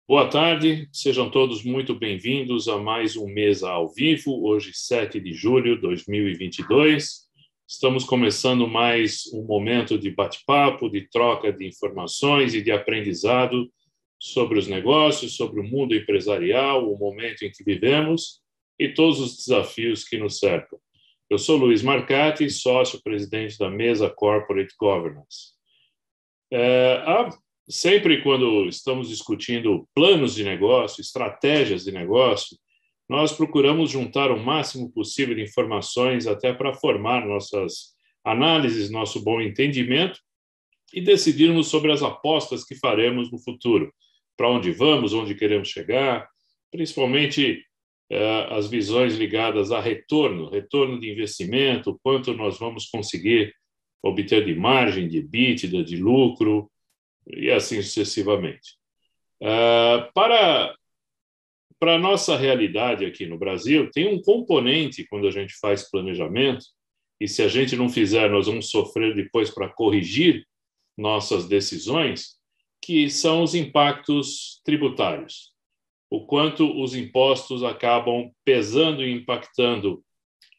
Boa tarde, sejam todos muito bem-vindos a mais um Mesa ao Vivo, hoje 7 de julho de 2022. Estamos começando mais um momento de bate-papo, de troca de informações e de aprendizado sobre os negócios, sobre o mundo empresarial, o momento em que vivemos e todos os desafios que nos cercam. Eu sou Luiz Marcati, sócio-presidente da Mesa Corporate Governance. Sempre quando estamos discutindo planos de negócio, estratégias de negócio, nós procuramos juntar o máximo possível de informações até para formar nossas análises, nosso bom entendimento e decidirmos sobre as apostas que faremos no futuro, para onde vamos, onde queremos chegar, principalmente as visões ligadas a retorno de investimento, quanto nós vamos conseguir obter de margem, de EBITDA, de lucro, e assim sucessivamente. Para a nossa realidade aqui no Brasil, tem um componente quando a gente faz planejamento, e se a gente não fizer, nós vamos sofrer depois para corrigir nossas decisões, que são os impactos tributários. O quanto os impostos acabam pesando e impactando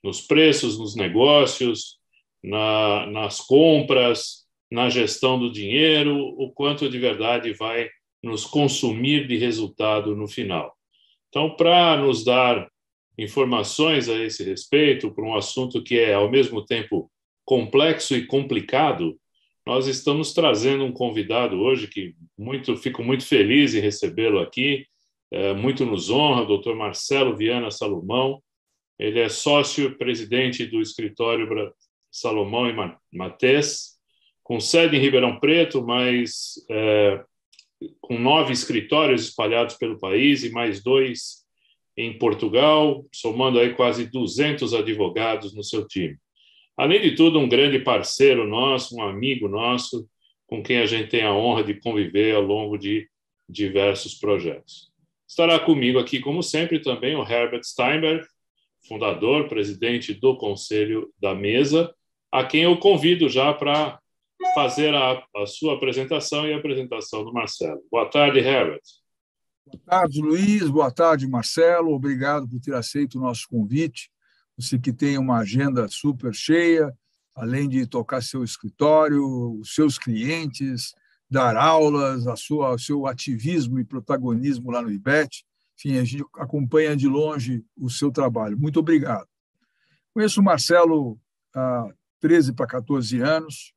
nos preços, nos negócios, nas compras, na gestão do dinheiro, o quanto de verdade vai nos consumir de resultado no final. Então, para nos dar informações a esse respeito, para um assunto que é, ao mesmo tempo, complexo e complicado, nós estamos trazendo um convidado hoje que fico muito feliz em recebê-lo aqui, muito nos honra, o Dr. Marcelo Viana Salomão. Ele é sócio-presidente do escritório Salomão e Matés, com sede em Ribeirão Preto, mas com 9 escritórios espalhados pelo país e mais 2 em Portugal, somando aí quase 200 advogados no seu time. Além de tudo, um grande parceiro nosso, um amigo nosso, com quem a gente tem a honra de conviver ao longo de diversos projetos. Estará comigo aqui, como sempre, também o Herbert Steinberg, fundador, presidente do Conselho da Mesa, a quem eu convido já para fazer a sua apresentação e a apresentação do Marcelo. Boa tarde, Herbert. Boa tarde, Luiz. Boa tarde, Marcelo. Obrigado por ter aceito o nosso convite. Você que tem uma agenda super cheia, além de tocar seu escritório, os seus clientes, dar aulas, o seu ativismo e protagonismo lá no IBET. Enfim, a gente acompanha de longe o seu trabalho. Muito obrigado. Conheço o Marcelo há 13 para 14 anos,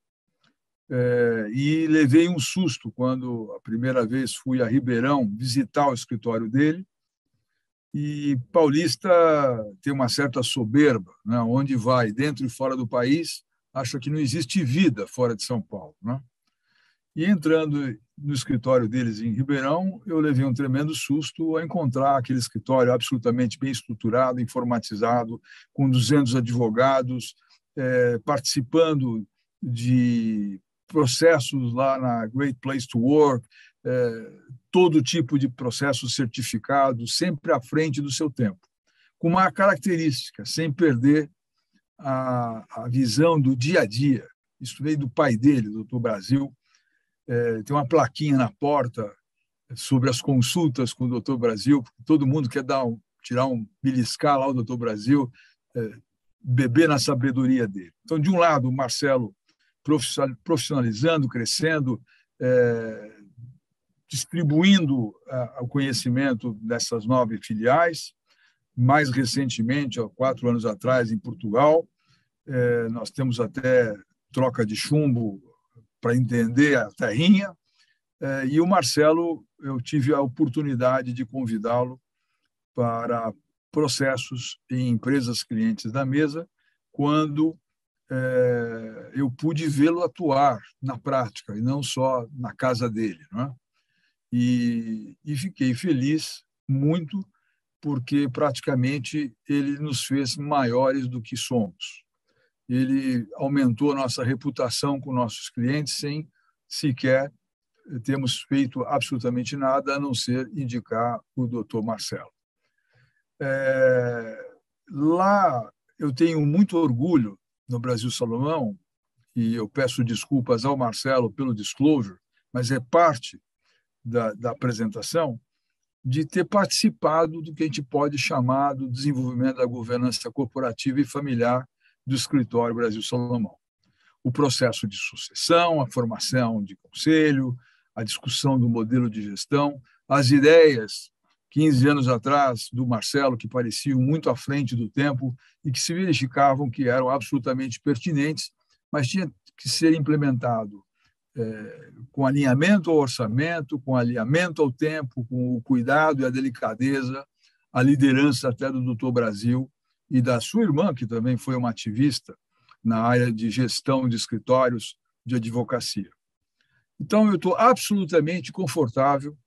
e levei um susto quando a primeira vez fui a Ribeirão visitar o escritório dele. E paulista tem uma certa soberba, né? Onde vai, dentro e fora do país, acha que não existe vida fora de São Paulo, né? E entrando no escritório deles em Ribeirão, eu levei um tremendo susto ao encontrar aquele escritório absolutamente bem estruturado, informatizado, com 200 advogados, participando de processos lá na Great Place to Work, todo tipo de processos certificados, sempre à frente do seu tempo, com uma característica, sem perder a visão do dia a dia. Isso veio do pai dele, do Dr. Brasil. Tem uma plaquinha na porta sobre as consultas com o Dr. Brasil, porque todo mundo quer beliscar lá o Dr. Brasil, beber na sabedoria dele. Então, de um lado, o Marcelo profissionalizando, crescendo, distribuindo o conhecimento dessas 9 filiais. Mais recentemente, há 4 anos atrás, em Portugal, nós temos até troca de chumbo para entender a terrinha. E o Marcelo, eu tive a oportunidade de convidá-lo para processos em empresas clientes da Mesa, quando eu pude vê-lo atuar na prática e não só na casa dele, não é? E fiquei feliz muito, porque praticamente ele nos fez maiores do que somos. Ele aumentou a nossa reputação com nossos clientes sem sequer termos feito absolutamente nada, a não ser indicar o Dr. Marcelo. Lá eu tenho muito orgulho no Brasil Salomão, e eu peço desculpas ao Marcelo pelo disclosure, mas é parte da apresentação, de ter participado do que a gente pode chamar do desenvolvimento da governança corporativa e familiar do Escritório Brasil Salomão. O processo de sucessão, a formação de conselho, a discussão do modelo de gestão, as ideias, 15 anos atrás, do Marcelo, que pareciam muito à frente do tempo e que se verificavam que eram absolutamente pertinentes, mas tinha que ser implementado com alinhamento ao orçamento, com alinhamento ao tempo, com o cuidado e a delicadeza, a liderança até do Doutor Brasil e da sua irmã, que também foi uma ativista na área de gestão de escritórios de advocacia. Então, eu estou absolutamente confortável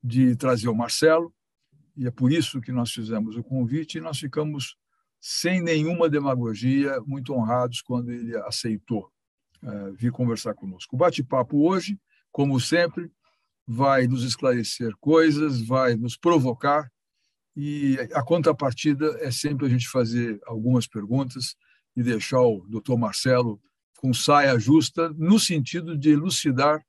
de trazer o Marcelo, e é por isso que nós fizemos o convite, e nós ficamos, sem nenhuma demagogia, muito honrados quando ele aceitou vir conversar conosco. O bate-papo hoje, como sempre, vai nos esclarecer coisas, vai nos provocar, e a contrapartida é sempre a gente fazer algumas perguntas e deixar o doutor Marcelo com saia justa, no sentido de elucidar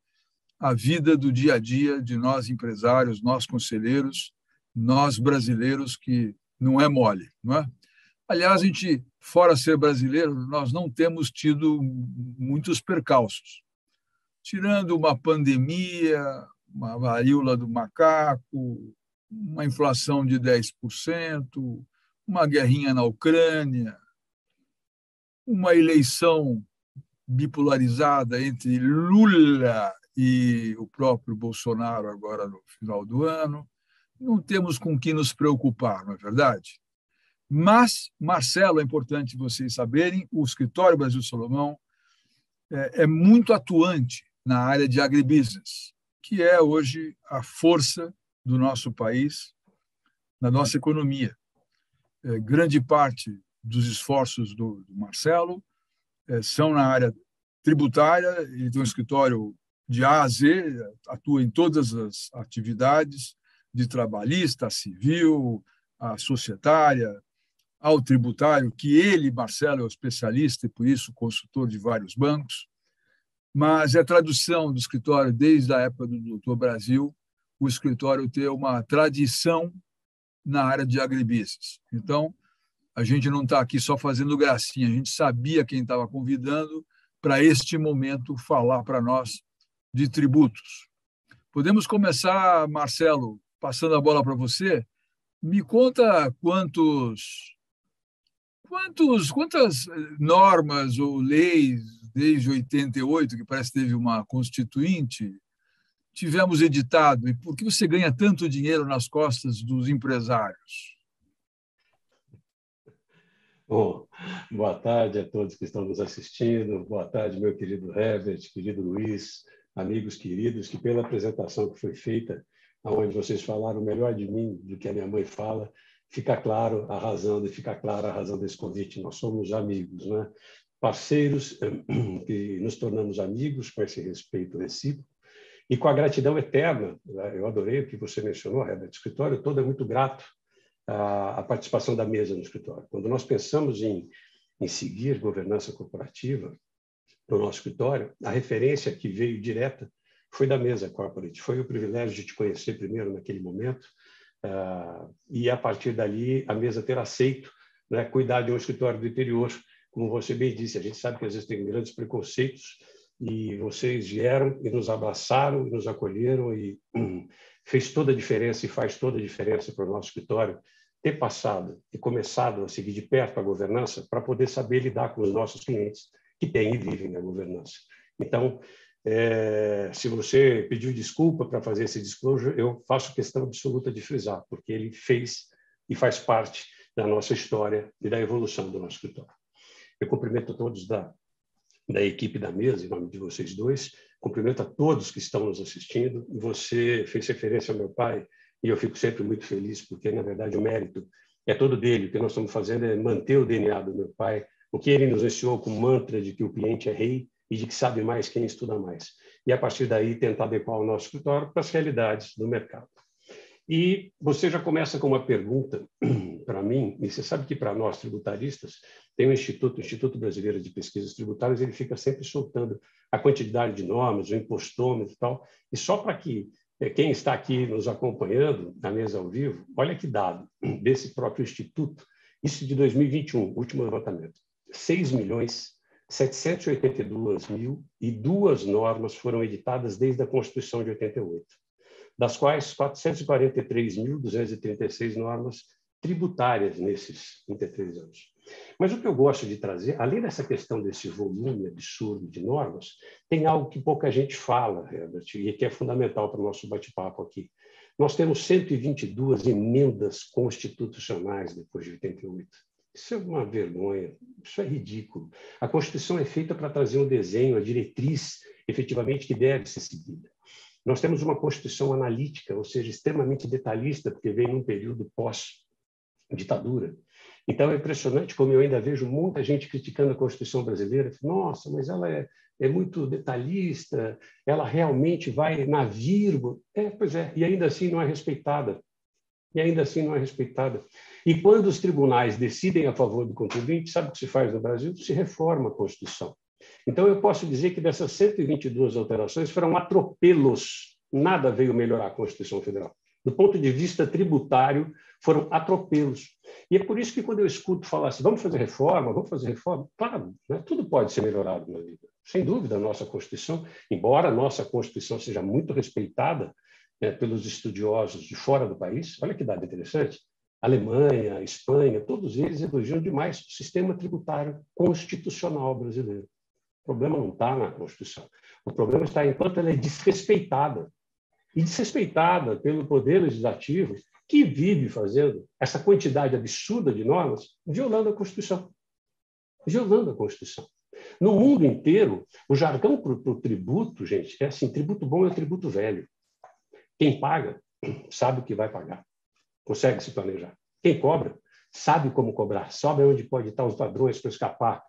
a vida do dia a dia de nós empresários, nós conselheiros, nós brasileiros, que não é mole, não é? Aliás, a gente, fora ser brasileiro, nós não temos tido muitos percalços. Tirando uma pandemia, uma varíola do macaco, uma inflação de 10%, uma guerrinha na Ucrânia, uma eleição bipolarizada entre Lula e o próprio Bolsonaro agora no final do ano, não temos com que nos preocupar, não é verdade? Mas, Marcelo, é importante vocês saberem, o Escritório Brasil Salomão é muito atuante na área de agribusiness, que é hoje a força do nosso país, na nossa economia. Grande parte dos esforços do Marcelo são na área tributária, ele tem um escritório de A a Z, atua em todas as atividades, de trabalhista, a civil, a societária, ao tributário, que ele, Marcelo, é o especialista e, por isso, consultor de vários bancos, mas a tradução do escritório, desde a época do Doutor Brasil, o escritório tem uma tradição na área de agribusiness. Então, a gente não está aqui só fazendo gracinha, a gente sabia quem estava convidando para este momento falar para nós de tributos. Podemos começar, Marcelo, passando a bola para você. Me conta quantas normas ou leis, desde 88, que parece que teve uma constituinte, tivemos editado, e por que você ganha tanto dinheiro nas costas dos empresários? Bom, boa tarde a todos que estão nos assistindo, boa tarde, meu querido Herbert, querido Luiz, amigos queridos, que pela apresentação que foi feita, onde vocês falaram melhor de mim do que a minha mãe fala, fica claro a razão desse convite. Nós somos amigos, né? Parceiros que nos tornamos amigos com esse respeito recíproco e com a gratidão eterna. Eu adorei o que você mencionou, Herbert. O escritório todo é muito grato à participação da mesa no escritório. Quando nós pensamos em seguir governança corporativa no nosso escritório, a referência que veio direta foi da mesa corporate. Foi o privilégio de te conhecer primeiro naquele momento, e a partir dali a mesa ter aceito, né, cuidar de um escritório do interior. Como você bem disse, a gente sabe que às vezes tem grandes preconceitos, e vocês vieram e nos abraçaram e nos acolheram, e fez toda a diferença e faz toda a diferença para o nosso escritório ter passado e começado a seguir de perto a governança para poder saber lidar com os nossos clientes que têm e vivem na governança. Então, se você pediu desculpa para fazer esse disclosure, eu faço questão absoluta de frisar, porque ele fez e faz parte da nossa história e da evolução do nosso escritório. Eu cumprimento a todos da equipe da mesa, em nome de vocês dois, cumprimento a todos que estão nos assistindo. Você fez referência ao meu pai, e eu fico sempre muito feliz, porque, na verdade, o mérito é todo dele. O que nós estamos fazendo é manter o DNA do meu pai, o que ele nos ensinou com o mantra de que o cliente é rei e de que sabe mais quem estuda mais. E, a partir daí, tentar adequar o nosso escritório para as realidades do mercado. E você já começa com uma pergunta para mim, e você sabe que para nós tributaristas, tem o Instituto Brasileiro de Pesquisas Tributárias, ele fica sempre soltando a quantidade de normas, o impostômetro e tal, e só para que quem está aqui nos acompanhando na mesa ao vivo, olha que dado desse próprio Instituto, isso de 2021, último levantamento. 6.782.002 normas foram editadas desde a Constituição de 88, das quais 443.236 normas tributárias nesses 33 anos. Mas o que eu gosto de trazer, além dessa questão desse volume absurdo de normas, tem algo que pouca gente fala, Herbert, e que é fundamental para o nosso bate-papo aqui. Nós temos 122 emendas constitucionais depois de 88. Isso é uma vergonha, isso é ridículo. A Constituição é feita para trazer um desenho, a diretriz, efetivamente, que deve ser seguida. Nós temos uma Constituição analítica, ou seja, extremamente detalhista, porque veio num período pós-ditadura. Então, é impressionante como eu ainda vejo muita gente criticando a Constituição brasileira. Nossa, mas ela é muito detalhista, ela realmente vai na vírgula. Pois é, e ainda assim não é respeitada. E quando os tribunais decidem a favor do contribuinte, sabe o que se faz no Brasil? Se reforma a Constituição. Então, eu posso dizer que dessas 122 alterações foram atropelos. Nada veio melhorar a Constituição Federal. Do ponto de vista tributário, foram atropelos. E é por isso que, quando eu escuto falar assim, vamos fazer reforma, claro, né? Tudo pode ser melhorado na vida. Sem dúvida, a nossa Constituição, embora a nossa Constituição seja muito respeitada pelos estudiosos de fora do país, olha que dado interessante, Alemanha, Espanha, todos eles elogiam demais o sistema tributário constitucional brasileiro. O problema não está na Constituição. O problema está enquanto ela é desrespeitada. E desrespeitada pelo Poder Legislativo, que vive fazendo essa quantidade absurda de normas, violando a Constituição. Violando a Constituição. No mundo inteiro, o jargão para o tributo, gente, é assim, tributo bom é tributo velho. Quem paga sabe o que vai pagar, consegue se planejar. Quem cobra sabe como cobrar, sabe onde pode estar os padrões para escapar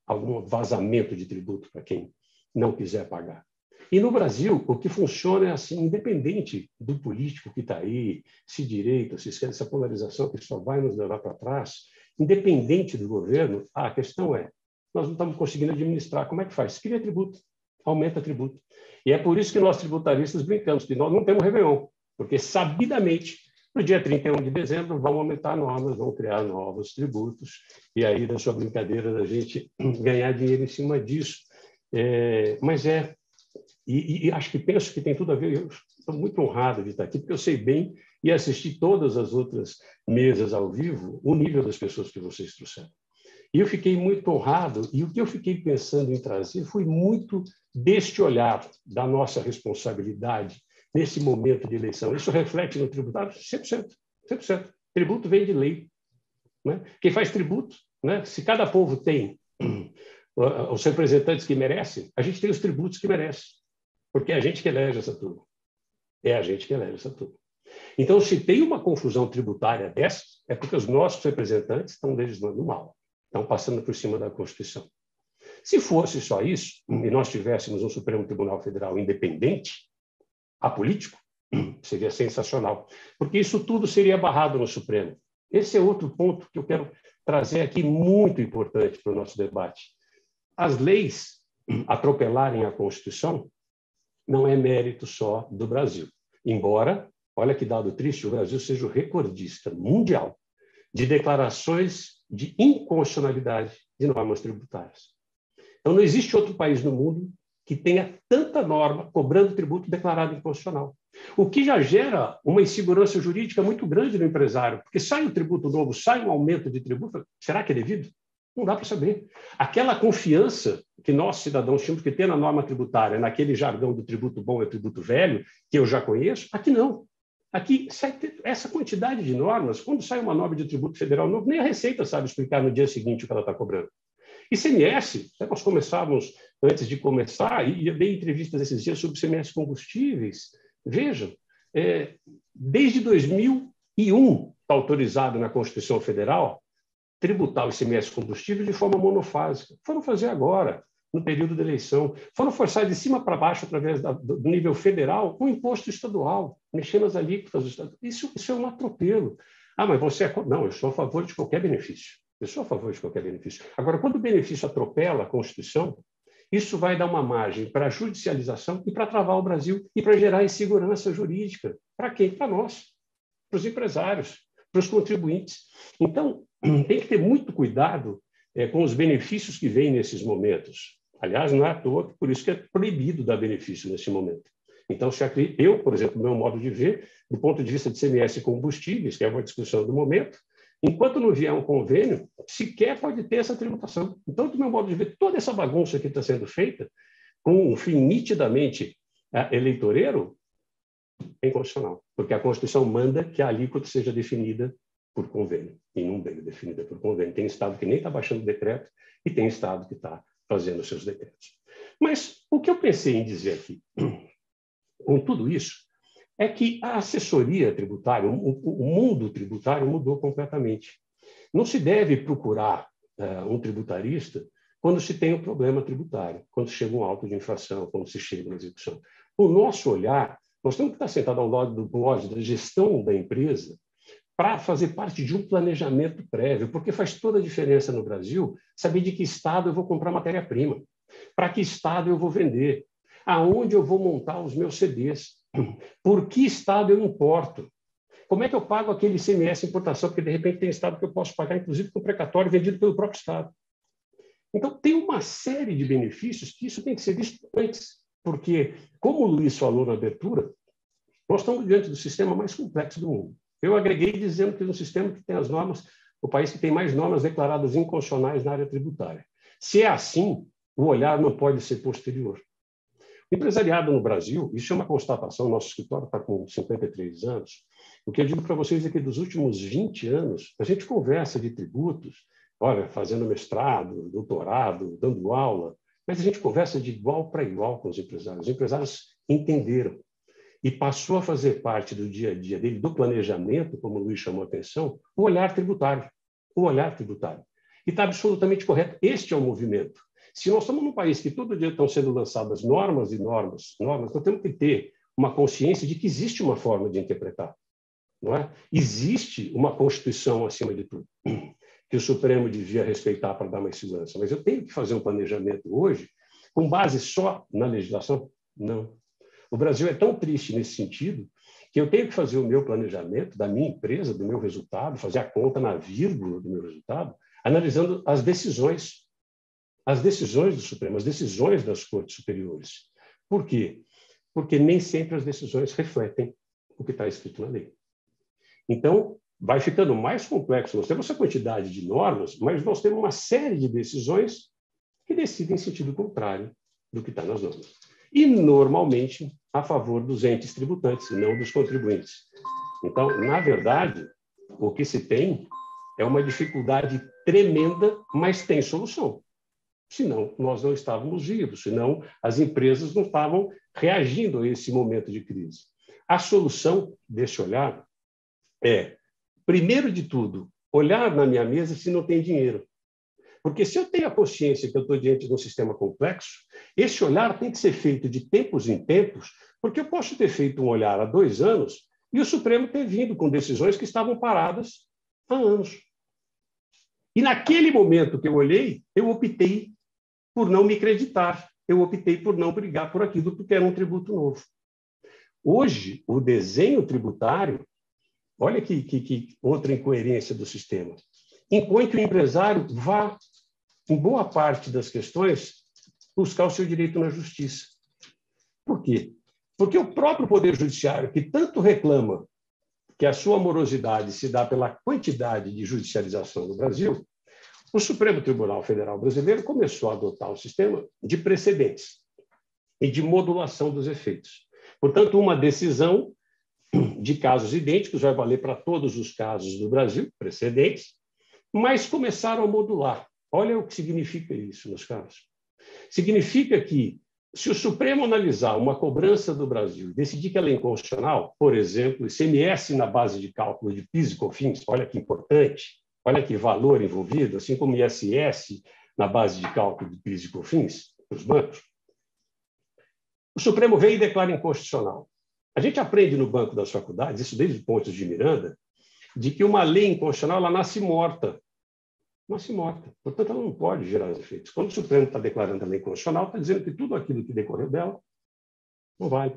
algum vazamento de tributo para quem não quiser pagar. E no Brasil, o que funciona é assim, independente do político que está aí, se direita, se esquerda, essa polarização que só vai nos levar para trás, independente do governo, a questão é, nós não estamos conseguindo administrar. Como é que faz? Cria tributo, aumenta tributo. E é por isso que nós tributaristas brincamos, que nós não temos Réveillon, porque sabidamente, no dia 31 de dezembro, vão aumentar normas, vão criar novos tributos, e aí da sua brincadeira da gente ganhar dinheiro em cima disso. E acho que penso que tem tudo a ver, eu estou muito honrado de estar aqui, porque eu sei bem e assisti todas as outras mesas ao vivo, o nível das pessoas que vocês trouxeram. E eu fiquei muito honrado, e o que eu fiquei pensando em trazer foi muito deste olhar da nossa responsabilidade nesse momento de eleição. Isso reflete no tributário 100%. 100%. Tributo vem de lei. Né? Quem faz tributo, né? Se cada povo tem os representantes que merecem, a gente tem os tributos que merece. Porque é a gente que elege essa turma. É a gente que elege essa turma. Então, se tem uma confusão tributária dessa, é porque os nossos representantes estão legislando mal, estão passando por cima da Constituição. Se fosse só isso, e nós tivéssemos um Supremo Tribunal Federal independente, apolítico, seria sensacional, porque isso tudo seria barrado no Supremo. Esse é outro ponto que eu quero trazer aqui, muito importante para o nosso debate. As leis atropelarem a Constituição não é mérito só do Brasil. Embora, olha que dado triste, o Brasil seja o recordista mundial de declarações de inconstitucionalidade de normas tributárias. Então, não existe outro país no mundo que tenha tanta norma cobrando tributo declarado inconstitucional. O que já gera uma insegurança jurídica muito grande no empresário, porque sai um tributo novo, sai um aumento de tributo, será que é devido? Não dá para saber. Aquela confiança que nós, cidadãos, tínhamos que ter na norma tributária, naquele jargão do tributo bom e tributo velho, que eu já conheço, aqui não. Aqui, essa quantidade de normas, quando sai uma norma de tributo federal novo, nem a Receita sabe explicar no dia seguinte o que ela está cobrando. ICMS, nós começávamos, antes de começar, e eu dei entrevistas esses dias sobre ICMS combustíveis. Vejam, desde 2001 está autorizado na Constituição Federal tributar o ICMS combustível de forma monofásica. Foram fazer agora, no período da eleição. Foram forçar de cima para baixo, através do nível federal, um imposto estadual, mexendo as alíquotas do Estado. Isso é um atropelo. Ah, mas você é... Não, eu sou a favor de qualquer benefício. Eu sou a favor de qualquer benefício. Agora, quando o benefício atropela a Constituição, isso vai dar uma margem para a judicialização e para travar o Brasil e para gerar insegurança jurídica. Para quem? Para nós, para os empresários, para os contribuintes. Então, tem que ter muito cuidado com os benefícios que vêm nesses momentos. Aliás, não é à toa, por isso que é proibido dar benefício nesse momento. Então, eu, por exemplo, no meu modo de ver, do ponto de vista de CMS e combustíveis, que é uma discussão do momento, enquanto não vier um convênio, sequer pode ter essa tributação. Então, do meu modo de ver, toda essa bagunça que está sendo feita, com um fim nitidamente eleitoreiro, é inconstitucional, porque a Constituição manda que a alíquota seja definida por convênio, e não veio definida por convênio. Tem Estado que nem está baixando decreto e tem Estado que está fazendo seus decretos. Mas o que eu pensei em dizer aqui, com tudo isso, é que a assessoria tributária, o mundo tributário mudou completamente. Não se deve procurar um tributarista quando se tem um problema tributário, quando chega um auto de infração, quando se chega uma execução. O nosso olhar, nós temos que estar sentados ao lado do board da gestão da empresa para fazer parte de um planejamento prévio, porque faz toda a diferença no Brasil saber de que estado eu vou comprar matéria-prima, para que estado eu vou vender, aonde eu vou montar os meus CDs, por que estado eu importo, como é que eu pago aquele ICMS importação, porque de repente tem estado que eu posso pagar, inclusive com precatório vendido pelo próprio estado. Então, tem uma série de benefícios que isso tem que ser visto antes, porque, como o Luiz falou na abertura, nós estamos diante do sistema mais complexo do mundo. Eu agreguei dizendo que é um sistema que tem as normas, o país que tem mais normas declaradas inconstitucionais na área tributária. Se é assim, o olhar não pode ser posterior. O empresariado no Brasil, isso é uma constatação, nosso escritório está com 53 anos, o que eu digo para vocês é que dos últimos 20 anos, a gente conversa de tributos, olha, fazendo mestrado, doutorado, dando aula, mas a gente conversa de igual para igual com os empresários. Os empresários entenderam e passou a fazer parte do dia a dia dele, do planejamento, como o Luiz chamou a atenção, o olhar tributário. O olhar tributário. E está absolutamente correto. Este é o movimento. Se nós estamos num país que todo dia estão sendo lançadas normas e normas, nós temos que ter uma consciência de que existe uma forma de interpretar. Não é? Existe uma Constituição acima de tudo, que o Supremo devia respeitar para dar mais segurança. Mas eu tenho que fazer um planejamento hoje com base só na legislação? Não. O Brasil é tão triste nesse sentido que eu tenho que fazer o meu planejamento da minha empresa, do meu resultado, fazer a conta na vírgula do meu resultado, analisando as decisões do Supremo, as decisões das cortes superiores. Por quê? Porque nem sempre as decisões refletem o que está escrito na lei. Então, vai ficando mais complexo. Nós temos essa quantidade de normas, mas nós temos uma série de decisões que decidem em sentido contrário do que está nas normas. E, normalmente, a favor dos entes tributantes, e não dos contribuintes. Então, na verdade, o que se tem é uma dificuldade tremenda, mas tem solução. Senão, nós não estávamos vivos, senão as empresas não estavam reagindo a esse momento de crise. A solução desse olhar é, primeiro de tudo, olhar na minha mesa se não tem dinheiro. Porque se eu tenho a consciência que eu estou diante de um sistema complexo, esse olhar tem que ser feito de tempos em tempos, porque eu posso ter feito um olhar há 2 anos e o Supremo ter vindo com decisões que estavam paradas há anos. E naquele momento que eu olhei, eu optei por não me acreditar, eu optei por não brigar por aquilo, porque era um tributo novo. Hoje, o desenho tributário, olha que outra incoerência do sistema, impõe que o empresário vá, em boa parte das questões, buscar o seu direito na justiça. Por quê? Porque o próprio Poder Judiciário, que tanto reclama que a sua morosidade se dá pela quantidade de judicialização no Brasil, o Supremo Tribunal Federal Brasileiro começou a adotar um sistema de precedentes e de modulação dos efeitos. Portanto, uma decisão de casos idênticos vai valer para todos os casos do Brasil, precedentes, mas começaram a modular. Olha o que significa isso, meus caros. Significa que, se o Supremo analisar uma cobrança do Brasil e decidir que ela é inconstitucional, por exemplo, ICMS na base de cálculo de PIS e COFINS, olha que importante, olha que valor envolvido, assim como ISS na base de cálculo de PIS e COFINS, para os bancos, o Supremo vem e declara inconstitucional. A gente aprende no banco das faculdades, isso desde Pontes de Miranda, de que uma lei inconstitucional ela nasce morta. nasce morta. Portanto, ela não pode gerar os efeitos. Quando o Supremo está declarando a lei constitucional, está dizendo que tudo aquilo que decorreu dela não vale.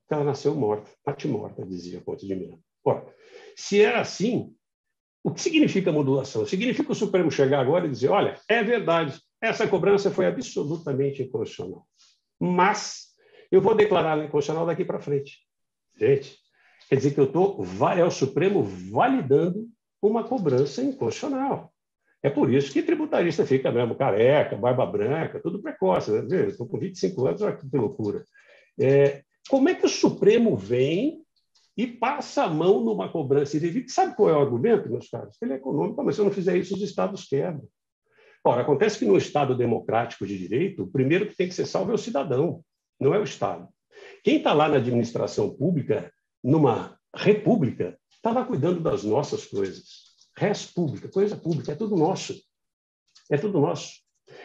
Ela nasceu morta, morta, dizia Ponte de Milan. Ora, se era assim, o que significa modulação? Significa o Supremo chegar agora e dizer, olha, é verdade, essa cobrança foi absolutamente inconstitucional. Mas eu vou declarar a lei constitucional daqui para frente. Gente, quer dizer que é o Supremo validando uma cobrança inconstitucional. É por isso que tributarista fica mesmo careca, barba branca, tudo precoce. Né? Estou com 25 anos, olha que loucura. Como é que o Supremo vem e passa a mão numa cobrança indevida? Sabe qual é o argumento, meus caros? Ele é econômico, mas se eu não fizer isso, os estados quebram. Ora, acontece que no Estado democrático de direito, o primeiro que tem que ser salvo é o cidadão, não é o Estado. Quem está lá na administração pública, numa república, está lá cuidando das nossas coisas. Res pública, coisa pública, é tudo nosso. É tudo nosso.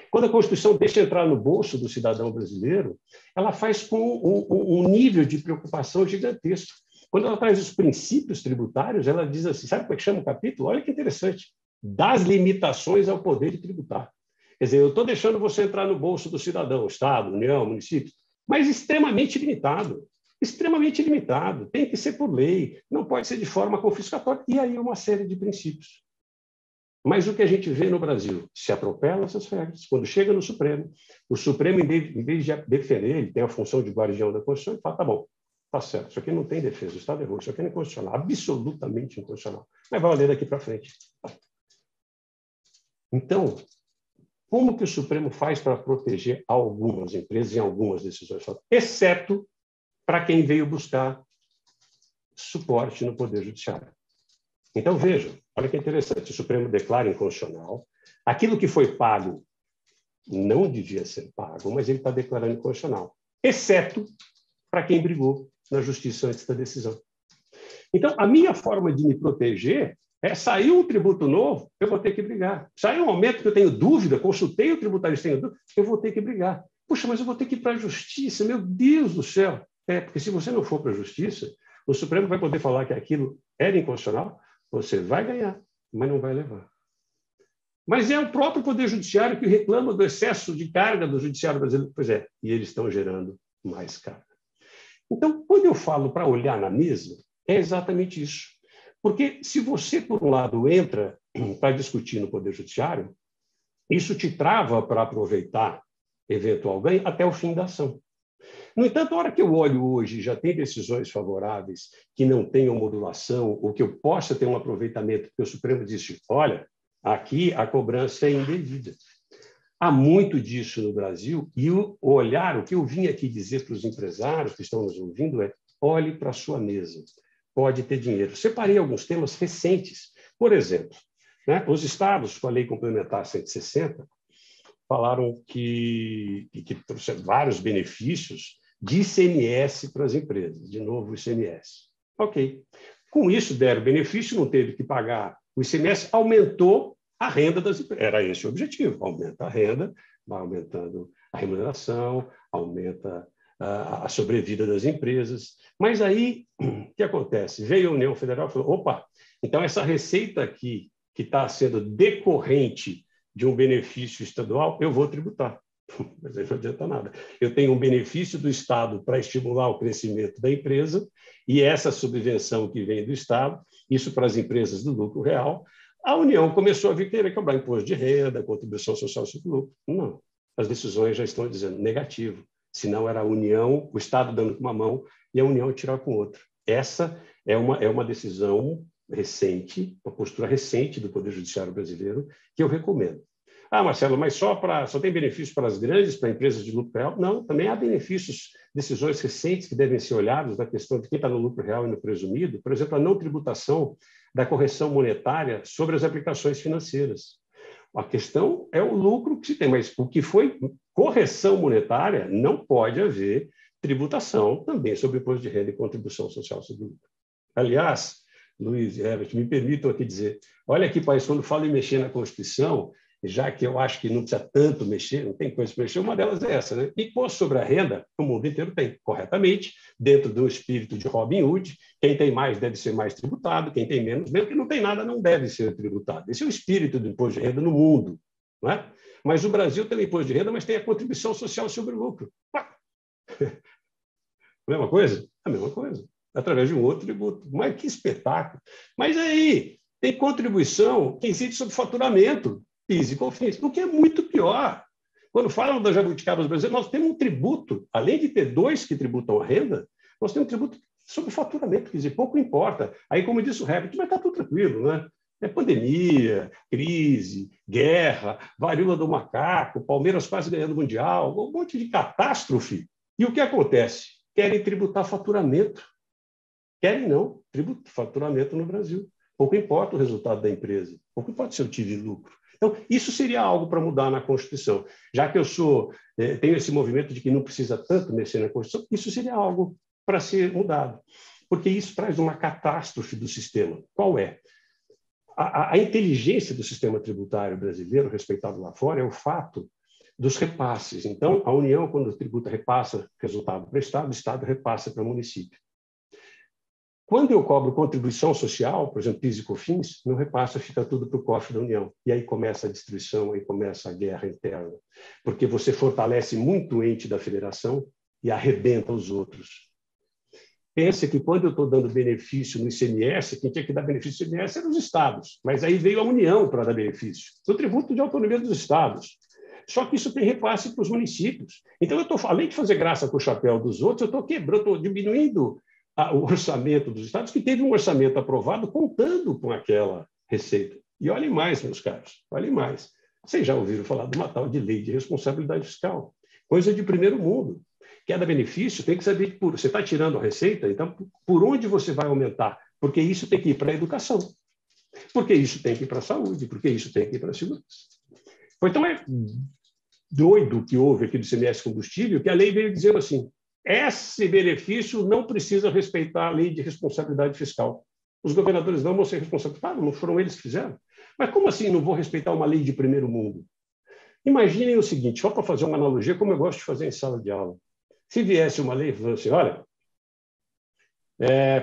Quando a Constituição deixa entrar no bolso do cidadão brasileiro, ela faz com um nível de preocupação gigantesco. Quando ela traz os princípios tributários, ela diz assim, sabe como é que chama o capítulo? Olha que interessante. Das limitações ao poder de tributar. Quer dizer, eu estou deixando você entrar no bolso do cidadão, Estado, União, município, mas extremamente limitado. Extremamente limitado. Tem que ser por lei, não pode ser de forma confiscatória. E aí uma série de princípios. Mas o que a gente vê no Brasil, se atropela essas regras. Quando chega no Supremo, o Supremo, em vez de defender, ele tem a função de guardião da Constituição, ele fala, tá bom, tá certo, isso aqui não tem defesa, o Estado errou, isso aqui é inconstitucional, absolutamente inconstitucional. Mas vai valer daqui para frente. Então, como que o Supremo faz para proteger algumas empresas em algumas decisões? Exceto para quem veio buscar suporte no Poder Judiciário. Então, vejam, olha que interessante, o Supremo declara inconstitucional, aquilo que foi pago não devia ser pago, mas ele está declarando inconstitucional, exceto para quem brigou na justiça antes da decisão. Então, a minha forma de me proteger é sair um tributo novo, eu vou ter que brigar. Saiu um aumento que eu tenho dúvida, consultei o tributarista, tenho dúvida, eu vou ter que brigar. Puxa, mas eu vou ter que ir para a justiça, meu Deus do céu. Porque se você não for para a justiça, o Supremo vai poder falar que aquilo era inconstitucional, você vai ganhar, mas não vai levar. Mas é o próprio Poder Judiciário que reclama do excesso de carga do Judiciário brasileiro. Pois é, e eles estão gerando mais carga. Então, quando eu falo para olhar na mesa, é exatamente isso. Porque se você, por um lado, entra para discutir no Poder Judiciário, isso te trava para aproveitar eventual ganho até o fim da ação. No entanto, a hora que eu olho hoje, já tem decisões favoráveis que não tenham modulação, ou que eu possa ter um aproveitamento, porque o Supremo disse, olha, aqui a cobrança é indevida. Há muito disso no Brasil, e o que eu vim aqui dizer para os empresários que estão nos ouvindo é, olhe para a sua mesa, pode ter dinheiro. Separei alguns temas recentes. Por exemplo, né, os estados, com a Lei Complementar 160, falaram que trouxeram vários benefícios de ICMS para as empresas, de novo o ICMS. Ok. Com isso, deram benefício, não teve que pagar o ICMS, aumentou a renda das empresas. Era esse o objetivo, aumenta a renda, vai aumentando a remuneração, aumenta a sobrevida das empresas. Mas aí, o que acontece? Veio a União Federal e falou, opa, então essa receita aqui, que está sendo decorrente de um benefício estadual, eu vou tributar. Mas aí não adianta nada. Eu tenho um benefício do Estado para estimular o crescimento da empresa e essa subvenção que vem do Estado, isso para as empresas do lucro real, a União começou a vir querer cobrar imposto de renda, contribuição social sobre o lucro. Não. As decisões já estão dizendo negativo. Senão era a União, o Estado dando com uma mão e a União tirar com outra. Essa é uma decisão recente, uma postura recente do Poder Judiciário brasileiro, que eu recomendo. Ah, Marcelo, mas só tem benefícios para as grandes, para empresas de lucro real? Não, também há benefícios, decisões recentes que devem ser olhadas na questão de quem está no lucro real e no presumido. Por exemplo, a não tributação da correção monetária sobre as aplicações financeiras. A questão é o lucro que se tem, mas o que foi correção monetária, não pode haver tributação também sobre imposto de renda e contribuição social sobre o lucro. Aliás, Luiz e Herbert, me permitam aqui dizer, olha que país, quando falo em mexer na Constituição, já que eu acho que não precisa tanto mexer, não tem coisa para mexer, uma delas é essa, né? Imposto sobre a renda, o mundo inteiro tem, corretamente, dentro do espírito de Robin Hood. Quem tem mais deve ser mais tributado, quem tem menos, mesmo que não tem nada, não deve ser tributado. Esse é o espírito do imposto de renda no mundo, não é? Mas o Brasil tem o imposto de renda, mas tem a contribuição social sobre o lucro. A mesma coisa? A mesma coisa, através de um outro tributo. Mas que espetáculo! Mas aí tem contribuição que incide sobre faturamento, PIS e COFINS, o que é muito pior. Quando falam da jabuticaba brasileira, nós temos um tributo, além de ter dois que tributam a renda, nós temos um tributo sobre faturamento, quer dizer, pouco importa. Aí, como disse o Herbert, mas está tudo tranquilo, né? É pandemia, crise, guerra, varíola do macaco, Palmeiras quase ganhando o Mundial, um monte de catástrofe. E o que acontece? Querem tributar faturamento. Querem não, tributar faturamento no Brasil. Pouco importa o resultado da empresa, pouco importa se eu tive lucro. Então, isso seria algo para mudar na Constituição. Já que eu tenho esse movimento de que não precisa tanto mexer na Constituição, isso seria algo para ser mudado. Porque isso traz uma catástrofe do sistema. Qual é? A inteligência do sistema tributário brasileiro, respeitado lá fora, é o fato dos repasses. Então, a União, quando tributa, repassa resultado para o Estado repassa para o município. Quando eu cobro contribuição social, por exemplo, PIS e COFINS, não repassa, fica tudo para o cofre da União. E aí começa a destruição, aí começa a guerra interna. Porque você fortalece muito o ente da federação e arrebenta os outros. Pensa que quando eu estou dando benefício no ICMS, quem tinha que dar benefício no ICMS eram os estados, mas aí veio a União para dar benefício. O tributo de autonomia dos estados. Só que isso tem repasse para os municípios. Então, eu estou, além de fazer graça com o chapéu dos outros, eu estou quebrando, estou diminuindo o orçamento dos estados, que teve um orçamento aprovado contando com aquela receita. E olhem mais, meus caros, olhem mais. Vocês já ouviram falar de uma tal de lei de responsabilidade fiscal, coisa de primeiro mundo. Quer dar benefício, tem que saber que você está tirando a receita, então por onde você vai aumentar? Porque isso tem que ir para a educação, porque isso tem que ir para a saúde, porque isso tem que ir para a segurança. Então é doido o que houve aqui do ICMS combustível, que a lei veio dizendo assim, esse benefício não precisa respeitar a lei de responsabilidade fiscal. Os governadores não vão ser responsabilizados, não foram eles que fizeram. Mas como assim não vou respeitar uma lei de primeiro mundo? Imaginem o seguinte, só para fazer uma analogia, como eu gosto de fazer em sala de aula. Se viesse uma lei e falasse, olha,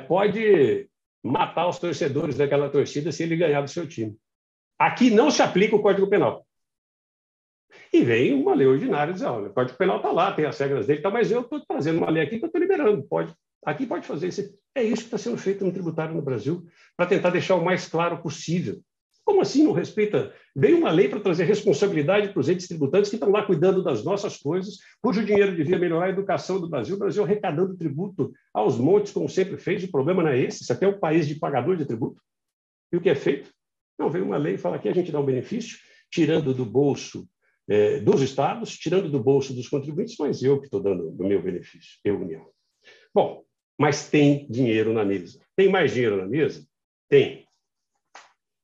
pode matar os torcedores daquela torcida se ele ganhar do seu time. Aqui não se aplica o Código Penal. E vem uma lei ordinária e diz, olha, o Código Penal está lá, tem as regras dele, mas eu estou trazendo uma lei aqui que eu estou liberando. Aqui pode fazer isso. É isso que está sendo feito no tributário no Brasil, para tentar deixar o mais claro possível. Como assim não respeita? Veio uma lei para trazer responsabilidade para os entes tributantes que estão lá cuidando das nossas coisas, cujo dinheiro devia melhorar a educação do Brasil, o Brasil arrecadando tributo aos montes, como sempre fez. O problema não é esse, isso aqui é um país de pagador de tributo. E o que é feito? Não, veio uma lei e fala que a gente dá um benefício, tirando do bolso dos estados, tirando do bolso dos contribuintes, mas eu que estou dando o meu benefício, eu, União. Bom, mas tem dinheiro na mesa. Tem mais dinheiro na mesa? Tem.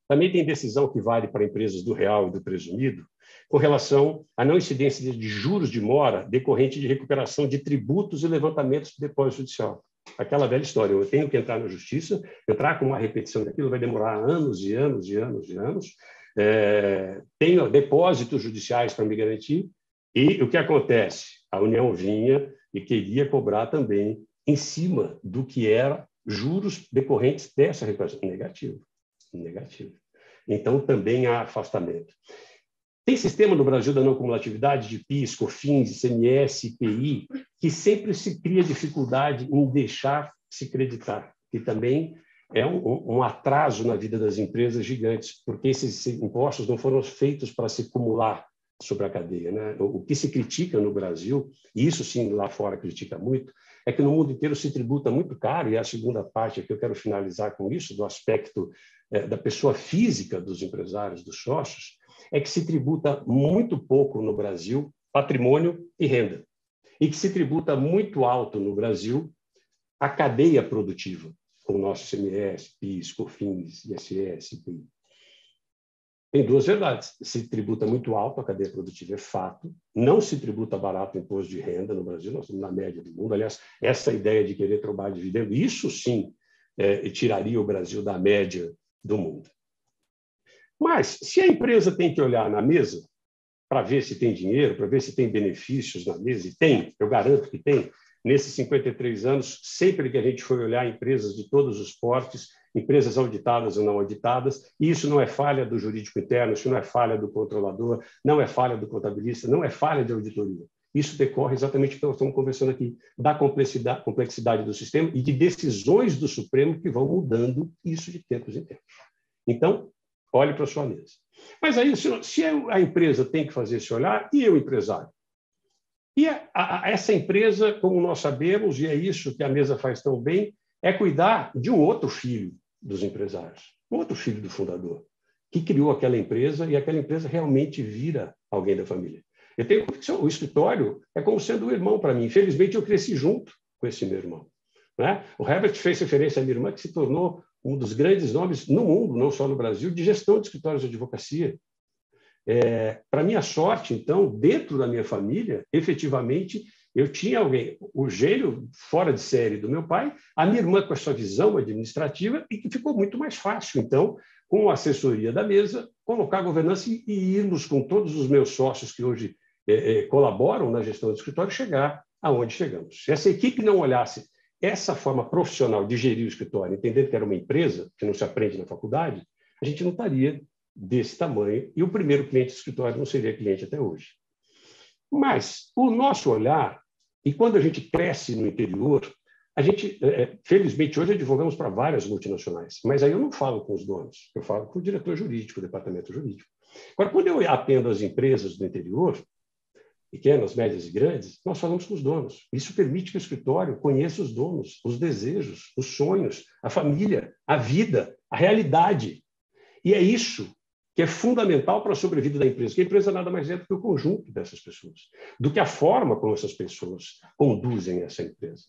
Também tem decisão que vale para empresas do real e do presumido com relação à não incidência de juros de mora decorrente de recuperação de tributos e levantamentos de depósito judicial. Aquela velha história, eu tenho que entrar na justiça, entrar com uma repetição daquilo vai demorar anos e anos e anos e anos, tenho depósitos judiciais para me garantir, e o que acontece? A União vinha e queria cobrar também em cima do que era juros decorrentes dessa recuperação. Negativo. Então, também há afastamento. Tem sistema no Brasil da não cumulatividade de PIS, COFINS, ICMS, IPI, que sempre se cria dificuldade em deixar se creditar, que também é um atraso na vida das empresas gigantes, porque esses impostos não foram feitos para se acumular sobre a cadeia, né? O que se critica no Brasil, e isso sim lá fora critica muito, é que no mundo inteiro se tributa muito caro, e a segunda parte que eu quero finalizar com isso, do aspecto da pessoa física dos empresários, dos sócios, é que se tributa muito pouco no Brasil patrimônio e renda, e que se tributa muito alto no Brasil a cadeia produtiva, com o nosso ICMS, PIS, COFINS, ISS, IPI. Tem duas verdades. Se tributa muito alto, a cadeia produtiva é fato. Não se tributa barato o imposto de renda no Brasil, nós estamos na média do mundo. Aliás, essa ideia de querer trocar dividendo, isso sim tiraria o Brasil da média do mundo. Mas, se a empresa tem que olhar na mesa para ver se tem dinheiro, para ver se tem benefícios na mesa, e tem, eu garanto que tem, nesses 53 anos, sempre que a gente foi olhar empresas de todos os portes, empresas auditadas ou não auditadas, e isso não é falha do jurídico interno, isso não é falha do controlador, não é falha do contabilista, não é falha de auditoria. Isso decorre exatamente do que nós estamos conversando aqui, da complexidade do sistema e de decisões do Supremo que vão mudando isso de tempos em tempos. Então, olhe para a sua mesa. Mas aí, se a empresa tem que fazer esse olhar, e o empresário? E essa empresa, como nós sabemos, e é isso que a mesa faz tão bem, é cuidar de um outro filho dos empresários, um outro filho do fundador, que criou aquela empresa e aquela empresa realmente vira alguém da família. Eu tenho convicção, o escritório é como sendo um irmão para mim. Infelizmente, eu cresci junto com esse meu irmão. Né? O Herbert fez referência à minha irmã, que se tornou um dos grandes nomes no mundo, não só no Brasil, de gestão de escritórios de advocacia. Para minha sorte, então, dentro da minha família, efetivamente, eu tinha alguém, o gênio fora de série do meu pai, a minha irmã com a sua visão administrativa, e que ficou muito mais fácil, então, com a assessoria da mesa, colocar a governança e irmos com todos os meus sócios que hoje colaboram na gestão do escritório, chegar aonde chegamos. Se essa equipe não olhasse essa forma profissional de gerir o escritório, entendendo que era uma empresa, que não se aprende na faculdade, a gente não estaria desse tamanho e o primeiro cliente do escritório não seria cliente até hoje. Mas o nosso olhar, e quando a gente cresce no interior, a gente, felizmente, hoje advogamos para várias multinacionais, mas aí eu não falo com os donos, eu falo com o diretor jurídico, o departamento jurídico. Agora, quando eu atendo as empresas do interior, pequenas, médias e grandes, nós falamos com os donos. Isso permite que o escritório conheça os donos, os desejos, os sonhos, a família, a vida, a realidade. E é isso que é fundamental para a sobrevida da empresa, que a empresa nada mais é do que o conjunto dessas pessoas, do que a forma como essas pessoas conduzem essa empresa.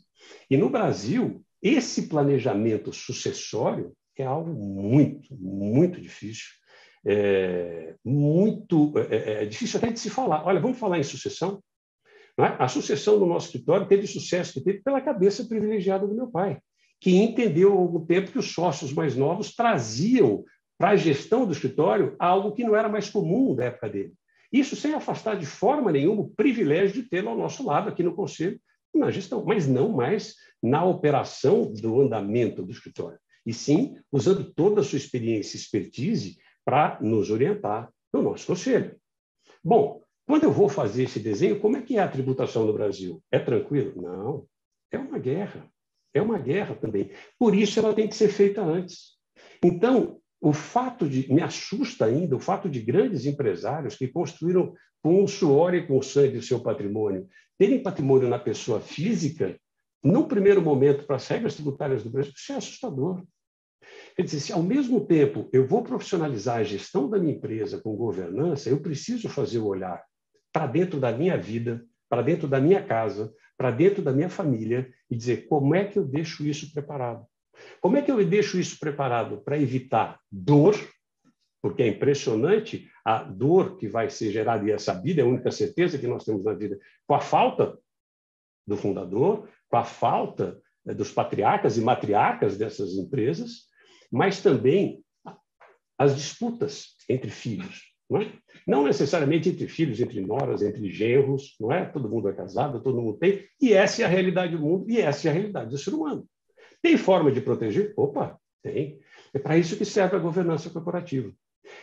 E no Brasil, esse planejamento sucessório é algo muito, muito difícil, difícil até de se falar. Olha, vamos falar em sucessão? Não é? A sucessão no nosso escritório teve o sucesso que teve pela cabeça privilegiada do meu pai, que entendeu há algum tempo que os sócios mais novos traziam para a gestão do escritório algo que não era mais comum da época dele. Isso sem afastar de forma nenhuma o privilégio de tê-lo ao nosso lado, aqui no Conselho, na gestão, mas não mais na operação do andamento do escritório, e sim usando toda a sua experiência e expertise para nos orientar no nosso Conselho. Bom, quando eu vou fazer esse desenho, como é que é a tributação no Brasil? É tranquilo? Não, é uma guerra. É uma guerra também. Por isso ela tem que ser feita antes. Então, me assusta ainda o fato de grandes empresários que construíram com o suor e com o sangue o seu patrimônio, terem patrimônio na pessoa física, no primeiro momento, para as regras tributárias do Brasil, isso é assustador. Quer dizer, se ao mesmo tempo eu vou profissionalizar a gestão da minha empresa com governança, eu preciso fazer o olhar para dentro da minha vida, para dentro da minha casa, para dentro da minha família e dizer como é que eu deixo isso preparado. Como é que eu deixo isso preparado para evitar dor, porque é impressionante a dor que vai ser gerada, e é sabida, é a única certeza que nós temos na vida, com a falta do fundador, com a falta dos patriarcas e matriarcas dessas empresas, mas também as disputas entre filhos. Não é? Não necessariamente entre filhos, entre noras, entre genros, não é? Todo mundo é casado, todo mundo tem, e essa é a realidade do mundo, e essa é a realidade do ser humano. Tem forma de proteger? Opa, tem. É para isso que serve a governança corporativa.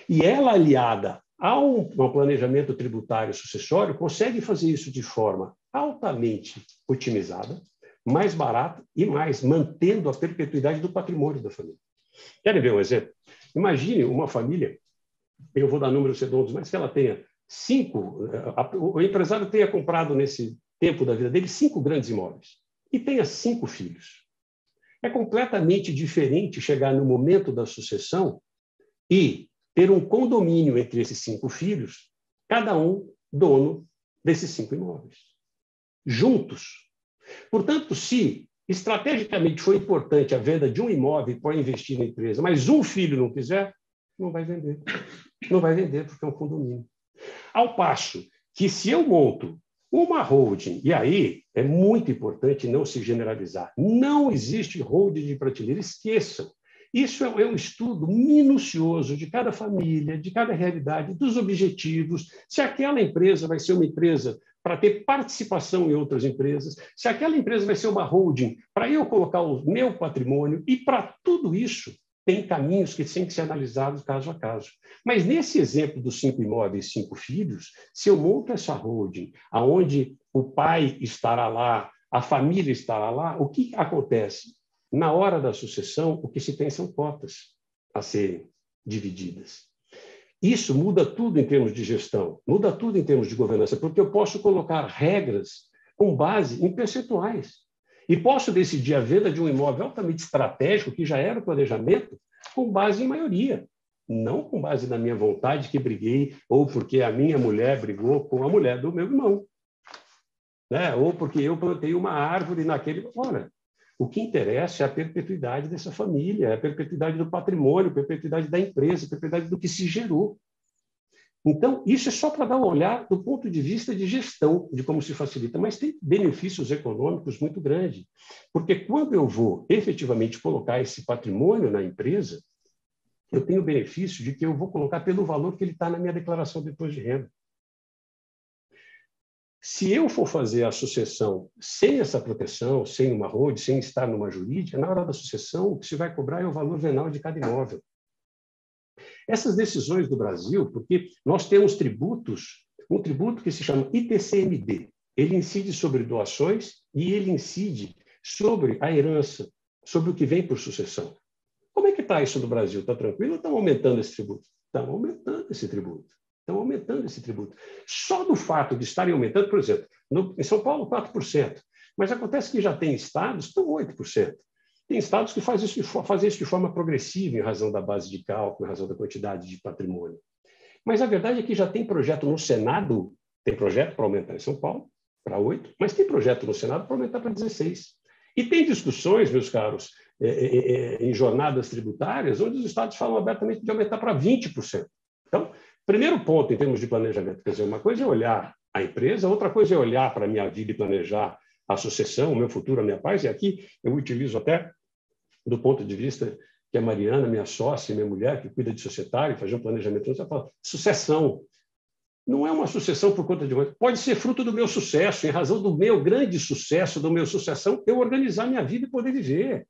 E ela, aliada a um planejamento tributário sucessório, consegue fazer isso de forma altamente otimizada, mais barata e mais mantendo a perpetuidade do patrimônio da família. Querem ver um exemplo? Imagine uma família, eu vou dar números redondos, mas que ela tenha 5, o empresário tenha comprado nesse tempo da vida dele 5 grandes imóveis e tenha 5 filhos. É completamente diferente chegar no momento da sucessão e ter um condomínio entre esses 5 filhos, cada um dono desses 5 imóveis, juntos. Portanto, se estrategicamente foi importante a venda de um imóvel para investir na empresa, mas um filho não quiser, não vai vender. Não vai vender porque é um condomínio. Ao passo que se eu monto uma holding, e aí é muito importante não se generalizar, não existe holding de prateleira, esqueçam. Isso é um estudo minucioso de cada família, de cada realidade, dos objetivos, se aquela empresa vai ser uma empresa para ter participação em outras empresas, se aquela empresa vai ser uma holding para eu colocar o meu patrimônio, e para tudo isso tem caminhos que têm que ser analisados caso a caso. Mas nesse exemplo dos 5 imóveis, 5 filhos, se eu monto essa holding, onde o pai estará lá, a família estará lá, o que acontece? Na hora da sucessão, o que se tem são cotas a serem divididas. Isso muda tudo em termos de gestão, muda tudo em termos de governança, porque eu posso colocar regras com base em percentuais. E posso decidir a venda de um imóvel altamente estratégico, que já era o planejamento, com base em maioria, não com base na minha vontade que briguei, ou porque a minha mulher brigou com a mulher do meu irmão, né? Ou porque eu plantei uma árvore naquele... Ora, o que interessa é a perpetuidade dessa família, é a perpetuidade do patrimônio, a perpetuidade da empresa, a perpetuidade do que se gerou. Então, isso é só para dar um olhar do ponto de vista de gestão, de como se facilita, mas tem benefícios econômicos muito grandes, porque quando eu vou efetivamente colocar esse patrimônio na empresa, eu tenho o benefício de que eu vou colocar pelo valor que ele está na minha declaração de imposto de renda. Se eu for fazer a sucessão sem essa proteção, sem uma holding, sem estar numa jurídica, na hora da sucessão, o que se vai cobrar é o valor venal de cada imóvel. Essas decisões do Brasil, porque nós temos tributos, um tributo que se chama ITCMD. Ele incide sobre doações e ele incide sobre a herança, sobre o que vem por sucessão. Como é que está isso no Brasil? Está tranquilo ou estão aumentando esse tributo? Estão aumentando esse tributo. Estão aumentando esse tributo. Só do fato de estarem aumentando, por exemplo, em São Paulo, 4%. Mas acontece que já tem estados que estão 8%. Tem estados que fazem isso de forma progressiva, em razão da base de cálculo, em razão da quantidade de patrimônio. Mas a verdade é que já tem projeto no Senado, tem projeto para aumentar em São Paulo, para 8%, mas tem projeto no Senado para aumentar para 16%. E tem discussões, meus caros, em jornadas tributárias, onde os estados falam abertamente de aumentar para 20%. Então, primeiro ponto em termos de planejamento, quer dizer, uma coisa é olhar a empresa, outra coisa é olhar para a minha vida e planejar a sucessão, o meu futuro, a minha paz, e aqui eu utilizo até do ponto de vista que a Mariana, minha sócia, minha mulher, que cuida de societário, faz um planejamento, você fala, sucessão. Não é uma sucessão por conta de outra. Pode ser fruto do meu sucesso, em razão do meu grande sucesso, da minha sucessão, eu organizar minha vida e poder viver.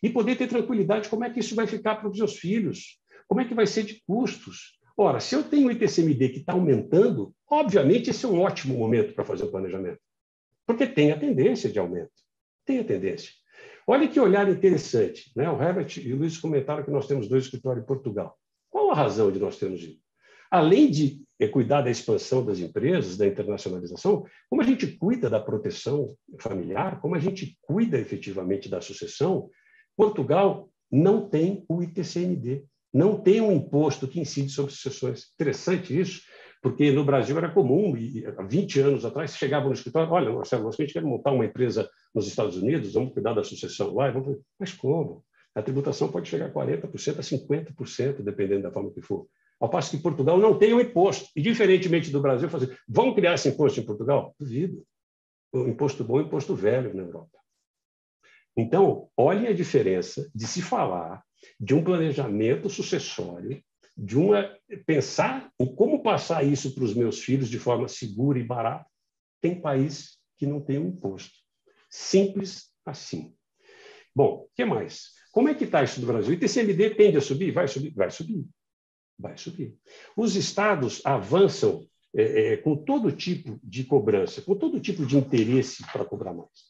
E poder ter tranquilidade, como é que isso vai ficar para os meus filhos? Como é que vai ser de custos? Ora, se eu tenho o ITCMD que está aumentando, obviamente esse é um ótimo momento para fazer o planejamento. Porque tem a tendência de aumento. Tem a tendência. Olha que olhar interessante, né? O Herbert e o Luiz comentaram que nós temos 2 escritórios em Portugal. Qual a razão de nós termos isso? Além de cuidar da expansão das empresas, da internacionalização, como a gente cuida da proteção familiar, como a gente cuida efetivamente da sucessão, Portugal não tem o ITCMD, não tem um imposto que incide sobre sucessões. Interessante isso, porque no Brasil era comum, e há 20 anos atrás, chegava no escritório, olha, Marcelo, nós queremos montar uma empresa nos Estados Unidos, vamos cuidar da sucessão lá, mas como? A tributação pode chegar a 40%, a 50%, dependendo da forma que for. Ao passo que Portugal não tem um imposto. E, diferentemente do Brasil, vamos criar esse imposto em Portugal? Duvido. O imposto bom é imposto velho na Europa. Então, olhem a diferença de se falar de um planejamento sucessório, pensar em como passar isso para os meus filhos de forma segura e barata. Tem país que não tem um imposto. Simples assim. Bom, o que mais? Como é que está isso no Brasil? O ITCMD tende a subir? Vai subir? Vai subir. Vai subir. Os estados avançam com todo tipo de cobrança, com todo tipo de interesse para cobrar mais.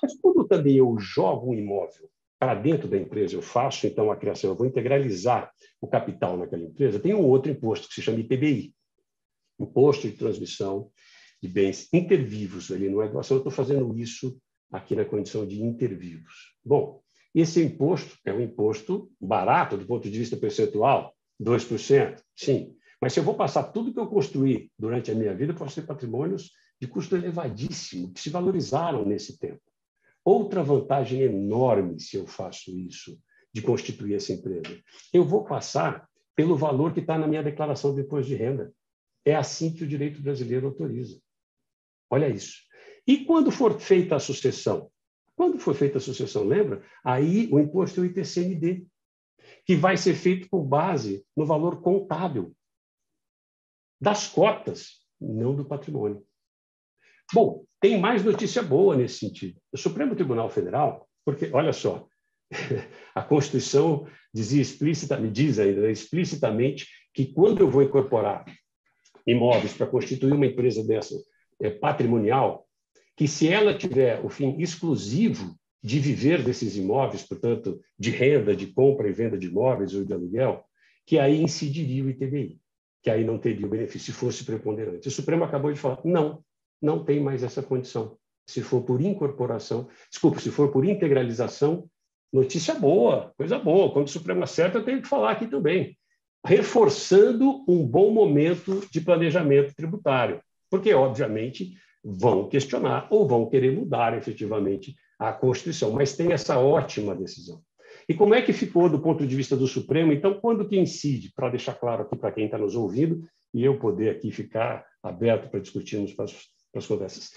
Mas quando também eu jogo um imóvel para dentro da empresa, eu faço, então, a criação, eu vou integralizar o capital naquela empresa, tem um outro imposto que se chama ITBI, Imposto de Transmissão de Bens Intervivos. Ele não é doação, eu estou fazendo isso aqui na condição de intervivos. Bom, esse imposto é um imposto barato do ponto de vista percentual, 2%, sim. Mas se eu vou passar tudo que eu construí durante a minha vida, eu posso ter patrimônios de custo elevadíssimo, que se valorizaram nesse tempo. Outra vantagem enorme, se eu faço isso, de constituir essa empresa, eu vou passar pelo valor que está na minha declaração de imposto de renda. É assim que o direito brasileiro autoriza. Olha isso. E quando for feita a sucessão? Quando for feita a sucessão, lembra? Aí o imposto é o ITCMD. que vai ser feito com base no valor contábil das cotas, não do patrimônio. Bom, tem mais notícia boa nesse sentido. O Supremo Tribunal Federal, porque, olha só, a Constituição diz ainda explicitamente que quando eu vou incorporar imóveis para constituir uma empresa dessa patrimonial, que se ela tiver o fim exclusivo de viver desses imóveis, portanto, de renda, de compra e venda de imóveis ou de aluguel, que aí incidiria o ITBI, que aí não teria o benefício se fosse preponderante. O Supremo acabou de falar, não tem mais essa condição. Se for por incorporação, se for por integralização, notícia boa, coisa boa. Quando o Supremo acerta, eu tenho que falar aqui também. Reforçando um bom momento de planejamento tributário, porque, obviamente, vão questionar ou vão querer mudar efetivamente a Constituição, mas tem essa ótima decisão. E como é que ficou do ponto de vista do Supremo? Então, quando que incide? Para deixar claro aqui para quem está nos ouvindo, e eu poder aqui ficar aberto para discutirmos para as conversas.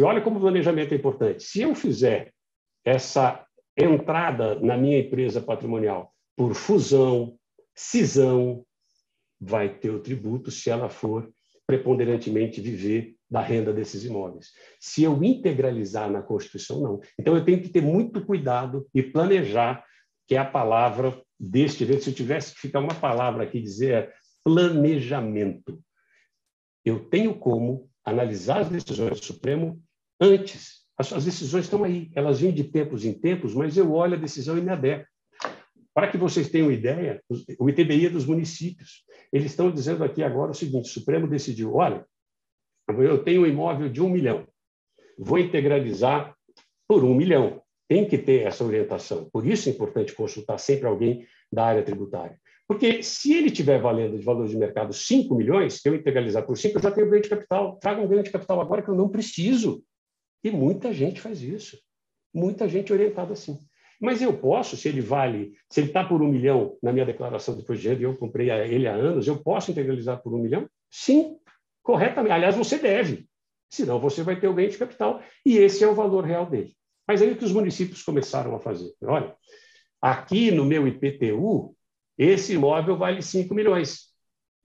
Olha como o planejamento é importante. Se eu fizer essa entrada na minha empresa patrimonial por fusão, cisão, vai ter o tributo se ela for preponderantemente viver da renda desses imóveis. Se eu integralizar na Constituição, não. Então, eu tenho que ter muito cuidado e planejar, que é a palavra deste evento. Se eu tivesse que ficar uma palavra aqui, dizer planejamento. Eu tenho como analisar as decisões do Supremo antes. As decisões estão aí, elas vêm de tempos em tempos, mas eu olho a decisão e me adequo. Para que vocês tenham ideia, o ITBI é dos municípios. Eles estão dizendo aqui agora o seguinte, o Supremo decidiu, olha, eu tenho um imóvel de 1 milhão, vou integralizar por 1 milhão. Tem que ter essa orientação. Por isso é importante consultar sempre alguém da área tributária. Porque se ele estiver valendo de valor de mercado 5 milhões, se eu integralizar por 5, eu já tenho ganho de capital. Traga um ganho de capital agora que eu não preciso. E muita gente faz isso. Muita gente orientada assim. Mas eu posso, se ele está por 1 milhão na minha declaração de imposto de renda e eu comprei ele há anos, eu posso integralizar por 1 milhão? Sim, corretamente. Aliás, você deve. Senão você vai ter o ganho de capital e esse é o valor real dele. Mas aí o que os municípios começaram a fazer? Olha, aqui no meu IPTU, esse imóvel vale 5 milhões.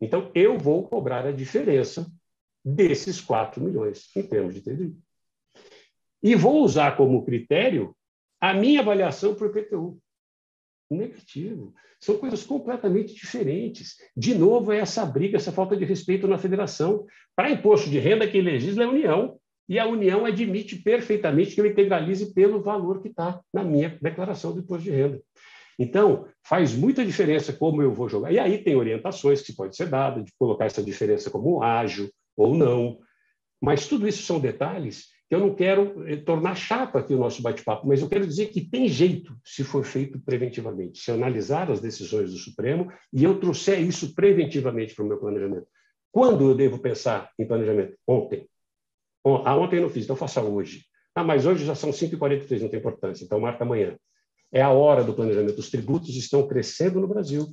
Então, eu vou cobrar a diferença desses 4 milhões em termos de TDI. E vou usar como critério a minha avaliação para o IPTU. Negativo. São coisas completamente diferentes. De novo, é essa briga, essa falta de respeito na federação. Para imposto de renda, quem legisla é a União. E a União admite perfeitamente que eu integralize pelo valor que está na minha declaração do imposto de renda. Então, faz muita diferença como eu vou jogar. E aí tem orientações que pode ser dada, de colocar essa diferença como ágil ou não. Mas tudo isso são detalhes que eu não quero tornar chato aqui o nosso bate-papo, mas eu quero dizer que tem jeito se for feito preventivamente. Se eu analisar as decisões do Supremo e eu trouxer isso preventivamente para o meu planejamento. Quando eu devo pensar em planejamento? Ontem. Ontem eu não fiz, então faça hoje. Mas hoje já são 5h43, não tem importância, então marca amanhã. É a hora do planejamento. Os tributos estão crescendo no Brasil.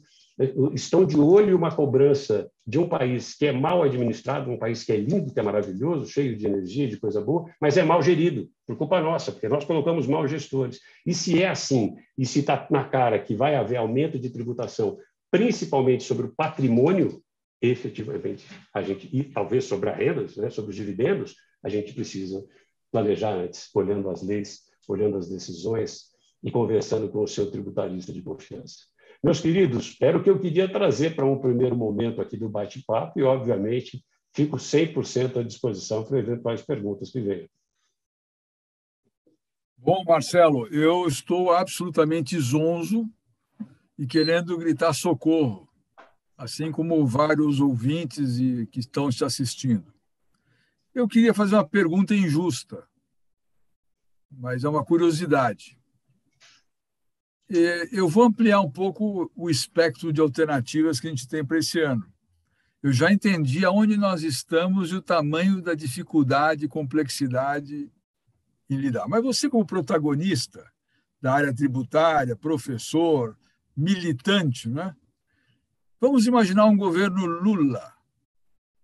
Estão de olho uma cobrança de um país que é mal administrado, um país que é lindo, que é maravilhoso, cheio de energia, de coisa boa, mas é mal gerido, por culpa nossa, porque nós colocamos mal gestores. E se é assim, e se está na cara que vai haver aumento de tributação, principalmente sobre o patrimônio, efetivamente, a gente, e talvez sobre as rendas, né, sobre os dividendos, a gente precisa planejar antes, olhando as leis, olhando as decisões e conversando com o seu tributarista de confiança. Meus queridos, era o que eu queria trazer para um primeiro momento aqui do bate-papo e, obviamente, fico 100% à disposição para eventuais perguntas que venham. Bom, Marcelo, eu estou absolutamente zonzo e querendo gritar socorro, assim como vários ouvintes que estão te assistindo. Eu queria fazer uma pergunta injusta, mas é uma curiosidade. Eu vou ampliar um pouco o espectro de alternativas que a gente tem para esse ano. Eu já entendi aonde nós estamos e o tamanho da dificuldade e complexidade em lidar. Mas você, como protagonista da área tributária, professor, militante, né? Vamos imaginar um governo Lula,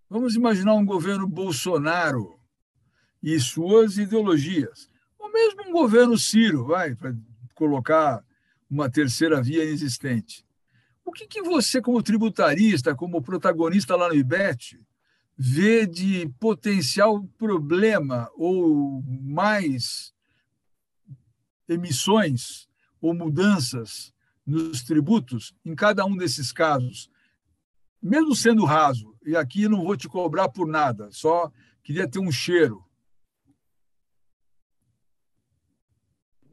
vamos imaginar um governo Bolsonaro e suas ideologias, ou mesmo um governo Ciro, para colocar uma terceira via inexistente. O que você, como tributarista, como protagonista lá no IBET, vê de potencial problema ou mais emissões ou mudanças nos tributos em cada um desses casos, mesmo sendo raso? E aqui eu não vou te cobrar por nada, só queria ter um cheiro.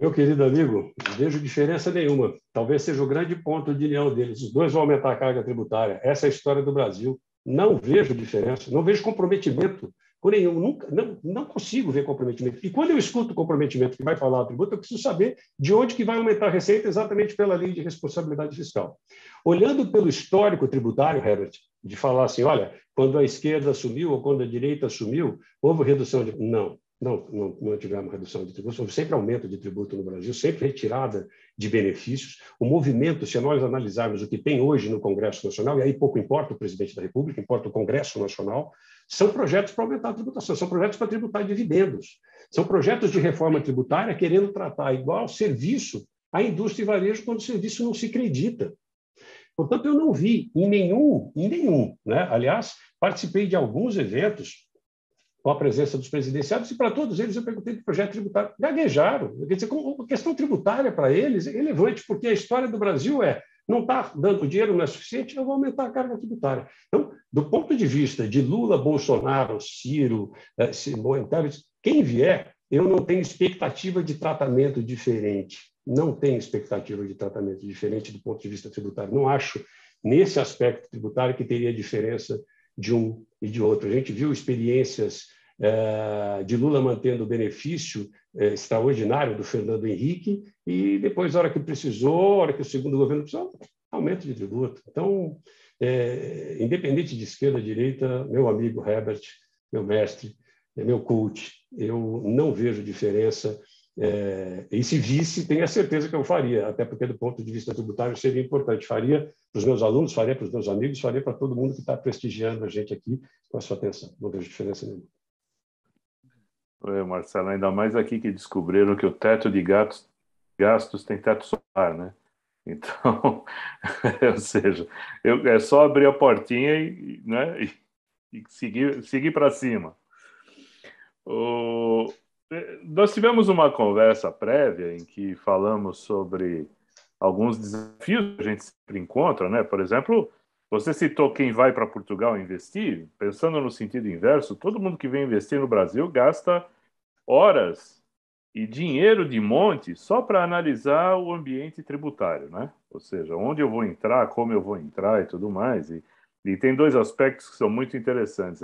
Meu querido amigo, não vejo diferença nenhuma. Talvez seja o grande ponto de união deles. Os dois vão aumentar a carga tributária. Essa é a história do Brasil. Não vejo diferença, não vejo comprometimento com nenhum. Nunca, não consigo ver comprometimento. E quando eu escuto comprometimento que vai falar o tributo, eu preciso saber de onde que vai aumentar a receita exatamente pela lei de responsabilidade fiscal. Olhando pelo histórico tributário, Herbert, de falar assim, olha, quando a esquerda assumiu ou quando a direita assumiu, houve redução de... Não tivemos redução de tributos, houve sempre aumento de tributo no Brasil, sempre retirada de benefícios. O movimento, se nós analisarmos o que tem hoje no Congresso Nacional, e aí pouco importa o presidente da República, importa o Congresso Nacional, são projetos para aumentar a tributação, são projetos para tributar dividendos, são projetos de reforma tributária querendo tratar igual serviço à indústria e varejo quando o serviço não se acredita. Portanto, eu não vi em nenhum, né? Aliás, participei de alguns eventos com a presença dos presidenciários, e para todos eles eu perguntei do projeto tributário. Gaguejaram. Quer dizer, a questão tributária para eles é relevante, porque a história do Brasil não está dando dinheiro, não é suficiente, eu vou aumentar a carga tributária. Então, do ponto de vista de Lula, Bolsonaro, Ciro, Simone Tebet, quem vier, eu não tenho expectativa de tratamento diferente. Não tenho expectativa de tratamento diferente do ponto de vista tributário. Não acho, nesse aspecto tributário, que teria diferença de um e de outro. A gente viu experiências de Lula mantendo o benefício extraordinário do Fernando Henrique e depois, na hora que precisou, na hora que o segundo governo precisou, aumento de tributo. Então, independente de esquerda, direita, meu amigo Herbert, meu mestre, meu coach, eu não vejo diferença. E se visse, tenho a certeza que eu faria, até porque do ponto de vista tributário seria importante. Faria para os meus alunos, faria para os meus amigos, faria para todo mundo que está prestigiando a gente aqui com a sua atenção. Não vejo diferença nenhuma. Marcelo, ainda mais aqui que descobriram que o teto de gastos tem teto solar, né? Então, ou seja, é só abrir a portinha e seguir para cima. Nós tivemos uma conversa prévia em que falamos sobre alguns desafios que a gente sempre encontra, né? Por exemplo, você citou quem vai para Portugal investir. Pensando no sentido inverso, todo mundo que vem investir no Brasil gasta horas e dinheiro de monte só para analisar o ambiente tributário, né? Ou seja, onde eu vou entrar, como eu vou entrar e tudo mais. E tem dois aspectos que são muito interessantes.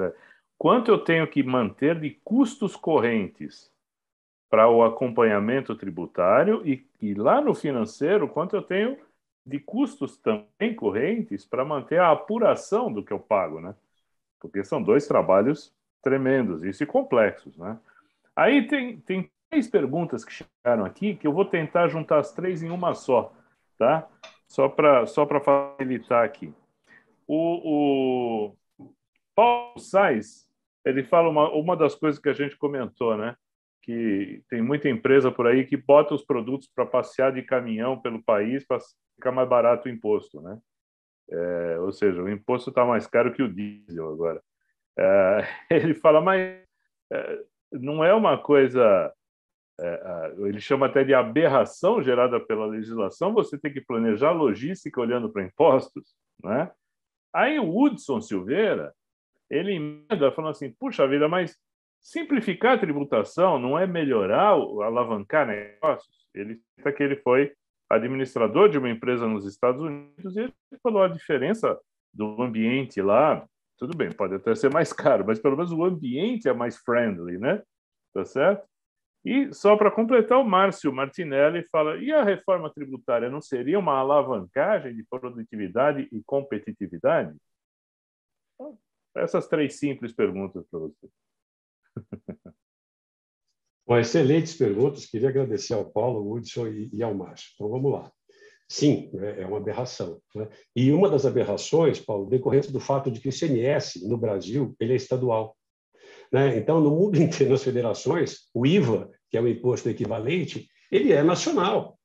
Quanto eu tenho que manter de custos correntes para o acompanhamento tributário e lá no financeiro, quanto eu tenho de custos também correntes para manter a apuração do que eu pago, né? Porque são dois trabalhos tremendos e complexos, né? Aí tem três perguntas que chegaram aqui que eu vou tentar juntar as três em uma só, tá? Só para facilitar aqui. O Paulo Sais, ele fala uma das coisas que a gente comentou, né? Que tem muita empresa por aí que bota os produtos para passear de caminhão pelo país para ficar mais barato o imposto, né? Ou seja, o imposto está mais caro que o diesel agora. Ele fala, mas não é uma coisa... ele chama até de aberração gerada pela legislação, você tem que planejar logística olhando para impostos, né? Aí o Hudson Silveira, ele emenda falando assim, puxa vida, mas simplificar a tributação não é melhorar, alavancar negócios? Ele cita que ele foi administrador de uma empresa nos Estados Unidos e ele falou a diferença do ambiente lá, tudo bem, pode até ser mais caro, mas pelo menos o ambiente é mais friendly, né? Tá certo? E só para completar, o Márcio Martinelli fala, e a reforma tributária não seria uma alavancagem de produtividade e competitividade? Então, essas três simples perguntas para você. Bom, excelentes perguntas. Queria agradecer ao Paulo, ao Hudson e ao Márcio. Então, vamos lá. Sim, é uma aberração, né? E uma das aberrações, Paulo, decorrente do fato de que o ICMS, no Brasil, ele é estadual, né? Então, no mundo inteiro, nas federações, o IVA, que é o imposto equivalente, ele é nacional.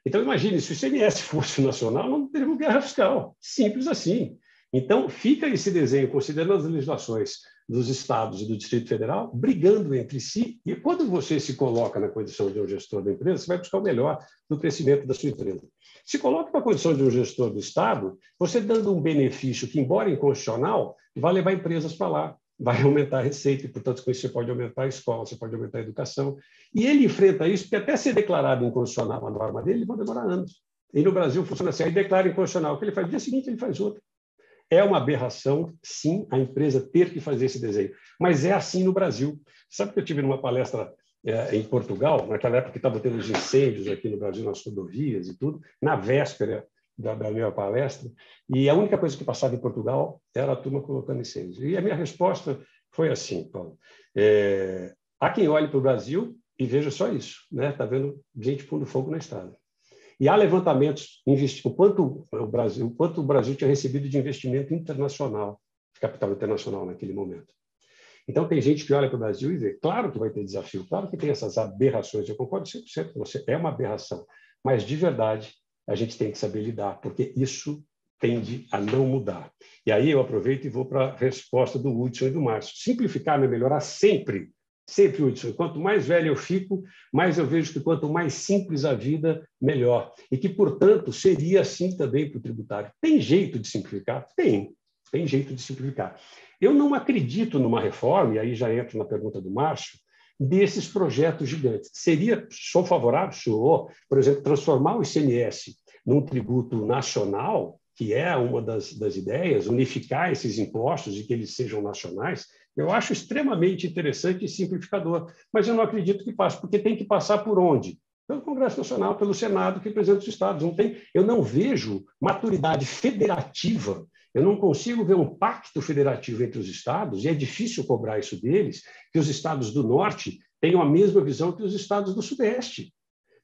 Então, imagine, se o ICMS fosse nacional, não teria guerra fiscal. Simples assim. Então, fica esse desenho, considerando as legislações dos estados e do Distrito Federal, brigando entre si, e quando você se coloca na condição de um gestor da empresa, você vai buscar o melhor do crescimento da sua empresa. Se coloca na condição de um gestor do Estado, você dando um benefício que, embora inconstitucional, vai levar empresas para lá, vai aumentar a receita, e, portanto, com isso você pode aumentar a escola, você pode aumentar a educação. E ele enfrenta isso, porque até ser declarado inconstitucional a norma dele, vai demorar anos. E no Brasil funciona assim, aí declara inconstitucional, o que ele faz no dia seguinte, ele faz outro. É uma aberração, sim, a empresa ter que fazer esse desenho. Mas é assim no Brasil. Sabe que eu tive numa palestra em Portugal, naquela época que estava tendo os incêndios aqui no Brasil, nas rodovias e tudo, na véspera da minha palestra, e a única coisa que passava em Portugal era a turma colocando incêndios. E a minha resposta foi assim, Paulo, há quem olhe para o Brasil e veja só isso, né? Está vendo gente pondo fogo na estrada. E há levantamentos, o quanto o Brasil tinha recebido de investimento internacional, de capital internacional naquele momento. Então, tem gente que olha para o Brasil e vê, claro que vai ter desafio, claro que tem essas aberrações, eu concordo 100% com você, é uma aberração, mas, de verdade, a gente tem que saber lidar, porque isso tende a não mudar. E aí eu aproveito e vou para a resposta do Hudson e do Márcio. Simplificar não é melhorar sempre. Sempre, Hudson. Quanto mais velho eu fico, mais eu vejo que quanto mais simples a vida, melhor. E que, portanto, seria assim também para o tributário. Tem jeito de simplificar? Tem jeito de simplificar. Eu não acredito numa reforma, e aí já entro na pergunta do Márcio, desses projetos gigantes. Sou favorável, sou, por exemplo, transformar o ICMS num tributo nacional, que é uma das ideias, unificar esses impostos e que eles sejam nacionais, eu acho extremamente interessante e simplificador, mas eu não acredito que passe, porque tem que passar por onde? Pelo Congresso Nacional, pelo Senado, que representa os estados. Eu não vejo maturidade federativa, eu não consigo ver um pacto federativo entre os estados, e é difícil cobrar isso deles, que os estados do Norte tenham a mesma visão que os estados do Sudeste.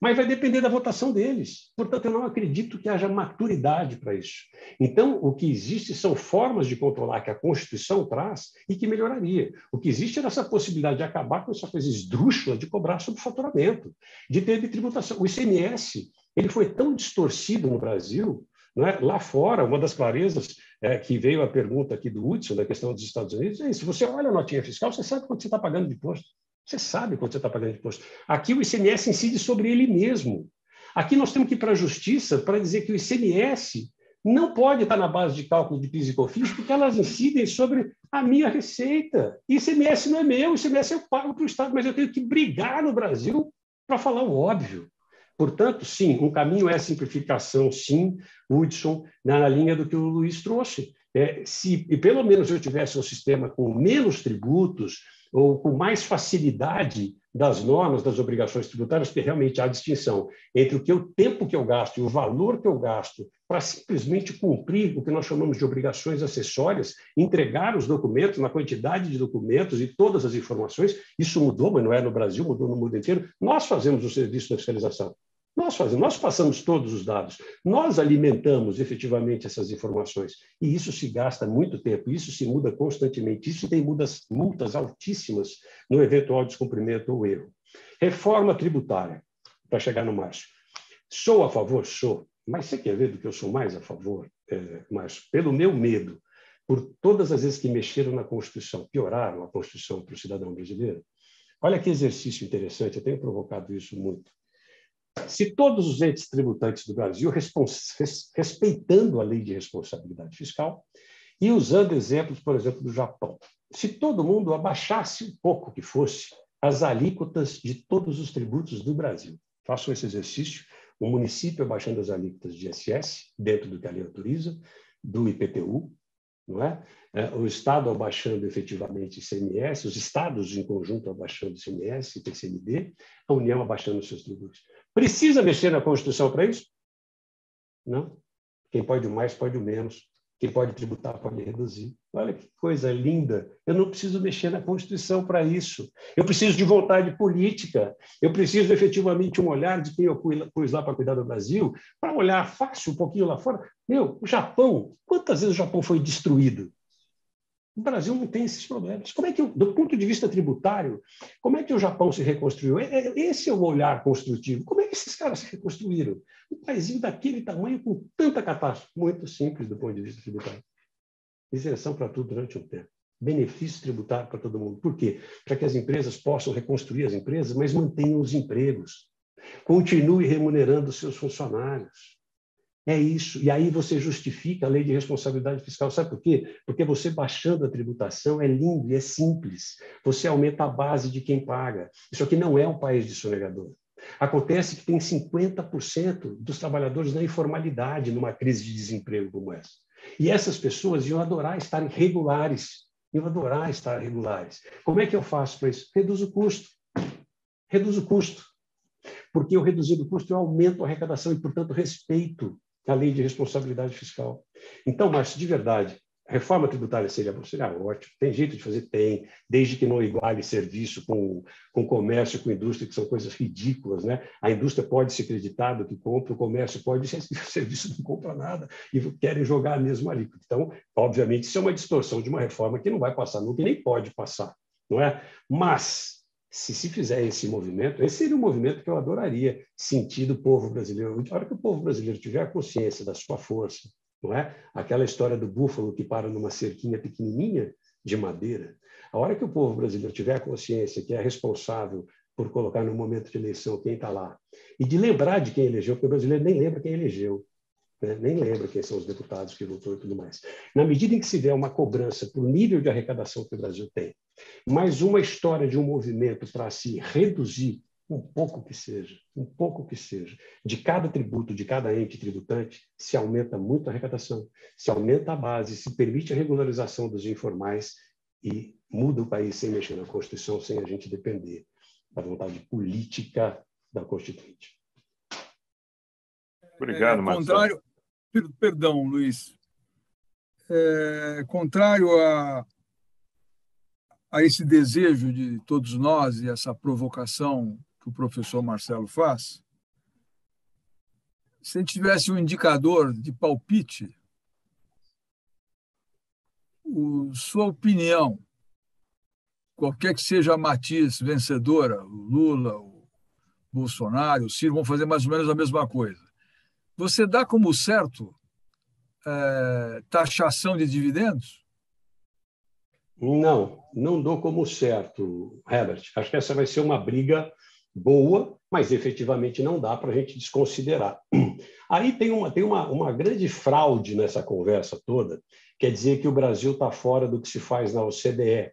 Mas vai depender da votação deles. Portanto, eu não acredito que haja maturidade para isso. Então, o que existe são formas de controlar que a Constituição traz e que melhoraria. O que existe é essa possibilidade de acabar com essa coisa esdrúxula de cobrar sobre faturamento, de ter de tributação. O ICMS ele foi tão distorcido no Brasil, não é? Lá fora, uma das clarezas que veio a pergunta aqui do Hudson, da questão dos Estados Unidos, é isso. Se você olha a notinha fiscal, você sabe quanto você está pagando de imposto. Você sabe quanto você está pagando de imposto. Aqui o ICMS incide sobre ele mesmo. Aqui nós temos que ir para a justiça para dizer que o ICMS não pode estar na base de cálculo de PIS e COFINS, porque elas incidem sobre a minha receita. ICMS não é meu, ICMS eu pago para o Estado, mas eu tenho que brigar no Brasil para falar o óbvio. Portanto, sim, um caminho é a simplificação, sim, Hudson, na linha do que o Luiz trouxe. Se pelo menos eu tivesse um sistema com menos tributos, ou com mais facilidade das normas, das obrigações tributárias, porque realmente há distinção entre o tempo que eu gasto e o valor que eu gasto para simplesmente cumprir o que nós chamamos de obrigações acessórias, entregar os documentos na quantidade de documentos e todas as informações. Isso mudou, mas não é no Brasil, mudou no mundo inteiro. Nós fazemos o serviço da fiscalização. Nós passamos todos os dados, nós alimentamos efetivamente essas informações, e isso se gasta muito tempo, isso se muda constantemente, isso tem multas altíssimas no eventual descumprimento ou erro. Reforma tributária, para chegar no Márcio. Sou a favor? Sou, mas você quer ver do que eu sou mais a favor, Márcio? Pelo meu medo, por todas as vezes que mexeram na Constituição, pioraram a Constituição para o cidadão brasileiro. Olha que exercício interessante, eu tenho provocado isso muito. Se todos os entes tributantes do Brasil, respeitando a lei de responsabilidade fiscal e usando exemplos, por exemplo, do Japão, se todo mundo abaixasse um pouco que fosse as alíquotas de todos os tributos do Brasil, façam esse exercício, o município abaixando as alíquotas de ISS, dentro do que a lei autoriza, do IPTU, não é? O Estado abaixando efetivamente ICMS, os estados em conjunto abaixando ICMS, IPCMD, a União abaixando os seus tributos. Precisa mexer na Constituição para isso? Não. Quem pode o mais, pode o menos. Quem pode tributar, pode reduzir. Olha que coisa linda. Eu não preciso mexer na Constituição para isso. Eu preciso de vontade política. Eu preciso efetivamente um olhar de quem eu pus lá para cuidar do Brasil, para olhar fácil um pouquinho lá fora. O Japão, quantas vezes o Japão foi destruído? O Brasil não tem esses problemas. Como é que, do ponto de vista tributário, como é que o Japão se reconstruiu? Esse é o olhar construtivo. Como é que esses caras se reconstruíram? Um país daquele tamanho, com tanta catástrofe. Muito simples do ponto de vista tributário. Isenção para tudo durante um tempo. Benefício tributário para todo mundo. Por quê? Para que as empresas possam reconstruir as empresas, mas mantenham os empregos. Continue remunerando os seus funcionários. É isso. E aí você justifica a lei de responsabilidade fiscal. Sabe por quê? Porque você baixando a tributação é lindo e é simples. Você aumenta a base de quem paga. Isso aqui não é um país de sonegador. Acontece que tem 50% dos trabalhadores na informalidade numa crise de desemprego como essa. E essas pessoas iam adorar estar regulares. Iam adorar estar regulares. Como é que eu faço para isso? Reduzo o custo. Reduzo o custo. Porque eu reduzindo o custo, eu aumento a arrecadação e, portanto, respeito a lei de responsabilidade fiscal. Então, Márcio, de verdade, a reforma tributária seria ótimo. Tem jeito de fazer? Tem, desde que não iguale serviço com comércio, com indústria, que são coisas ridículas, né? A indústria pode se acreditar do que compra, o comércio pode, o serviço não compra nada e querem jogar a mesma alíquota. Então, obviamente, isso é uma distorção de uma reforma que não vai passar nunca e nem pode passar, não é? Mas se fizer esse movimento, esse seria um movimento que eu adoraria sentir do povo brasileiro. A hora que o povo brasileiro tiver a consciência da sua força, não é? Aquela história do búfalo que para numa cerquinha pequenininha de madeira. A hora que o povo brasileiro tiver a consciência que é responsável por colocar no momento de eleição quem está lá, e de lembrar de quem elegeu, porque o brasileiro nem lembra quem elegeu, né? Nem lembra quem são os deputados que votou e tudo mais. Na medida em que se der uma cobrança por nível de arrecadação que o Brasil tem, mais uma história de um movimento para se reduzir um pouco que seja, de cada tributo, de cada ente tributante, se aumenta muito a arrecadação, se aumenta a base, se permite a regularização dos informais e muda o país sem mexer na Constituição, sem a gente depender da vontade política da Constituinte. Obrigado, Marcelo. Perdão, Luiz. Contrário a esse desejo de todos nós e essa provocação que o professor Marcelo faz, se a gente tivesse um indicador de palpite, sua opinião, qualquer que seja a matiz vencedora, o Lula, o Bolsonaro, o Ciro vão fazer mais ou menos a mesma coisa. Você dá como certo taxação de dividendos? Não dou como certo, Herbert. Acho que essa vai ser uma briga boa, mas efetivamente não dá para a gente desconsiderar. Aí tem uma grande fraude nessa conversa toda, quer dizer que o Brasil está fora do que se faz na OCDE.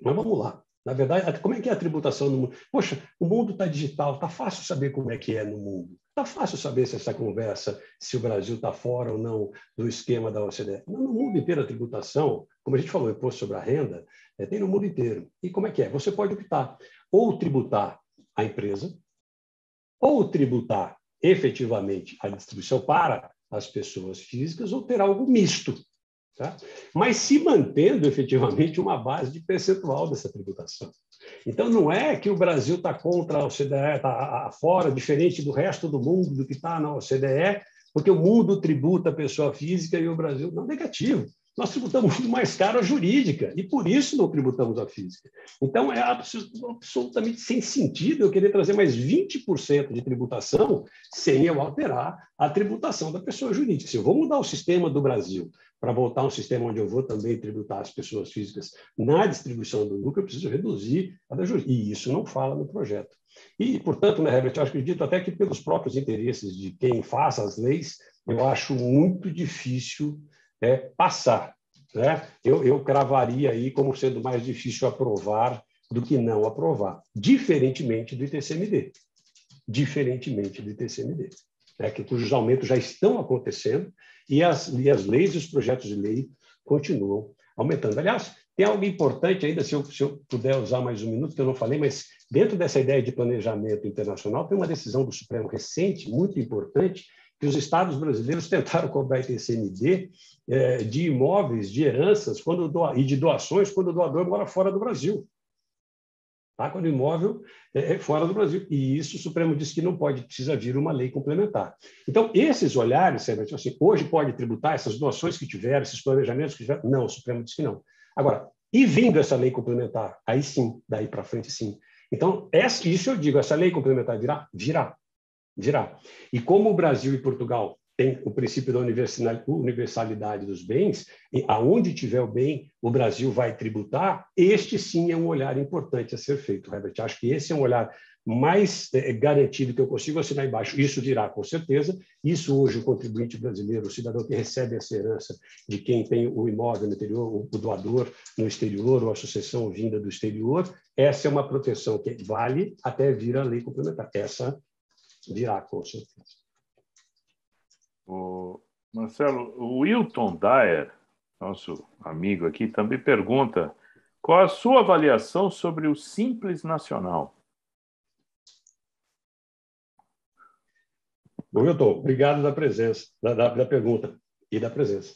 Mas vamos lá. Na verdade, como é que é a tributação no mundo? Poxa, o mundo está digital, está fácil saber como é que é no mundo. Está fácil saber se essa conversa, se o Brasil está fora ou não do esquema da OCDE. No mundo inteiro a tributação, como a gente falou, imposto sobre a renda, tem no mundo inteiro. E como é que é? Você pode optar ou tributar a empresa, ou tributar efetivamente a distribuição para as pessoas físicas, ou ter algo misto. Tá? Mas se mantendo efetivamente uma base de percentual dessa tributação. Então, não é que o Brasil está contra a OCDE, está fora, diferente do resto do mundo, do que está na OCDE, porque o mundo tributa a pessoa física e o Brasil... Não, negativo. Nós tributamos muito mais caro a jurídica e, por isso, não tributamos a física. Então, é absolutamente sem sentido eu querer trazer mais 20% de tributação sem eu alterar a tributação da pessoa jurídica. Se eu vou mudar o sistema do Brasil para voltar a um sistema onde eu vou também tributar as pessoas físicas na distribuição do lucro, eu preciso reduzir a da jurídica. E isso não fala no projeto. E, portanto, né, Herbert, eu acredito até que pelos próprios interesses de quem faz as leis, eu acho muito difícil passar. Né? Eu cravaria aí como sendo mais difícil aprovar do que não aprovar, diferentemente do ITCMD. Cujos aumentos já estão acontecendo e as leis e os projetos de lei continuam aumentando. Aliás, tem algo importante ainda, se eu puder usar mais um minuto, que eu não falei, mas dentro dessa ideia de planejamento internacional, tem uma decisão do Supremo recente, muito importante, que os estados brasileiros tentaram cobrar ITCMD de imóveis, de heranças e de doações quando o doador mora fora do Brasil. Tá? Quando o imóvel é fora do Brasil. E isso o Supremo disse que não pode, precisa vir uma lei complementar. Então, esses olhares, assim, hoje pode tributar essas doações que tiveram, esses planejamentos que tiveram? Não, o Supremo disse que não. Agora, e vindo essa lei complementar, aí sim, daí para frente sim. Então, isso eu digo, essa lei complementar virá? Virá. E como o Brasil e Portugal têm o princípio da universalidade dos bens, e aonde tiver o bem, o Brasil vai tributar, este sim é um olhar importante a ser feito, Herbert. Acho que esse é um olhar mais garantido que eu consigo assinar embaixo. Isso virá, com certeza. Isso hoje o contribuinte brasileiro, o cidadão que recebe essa herança de quem tem o imóvel no interior, o doador no exterior, ou a sucessão vinda do exterior, essa é uma proteção que vale até vir a lei complementar. Essa virá, com certeza. Marcelo, o Wilton Dyer, nosso amigo aqui, também pergunta qual a sua avaliação sobre o Simples Nacional? Wilton, obrigado da presença, da pergunta e da presença.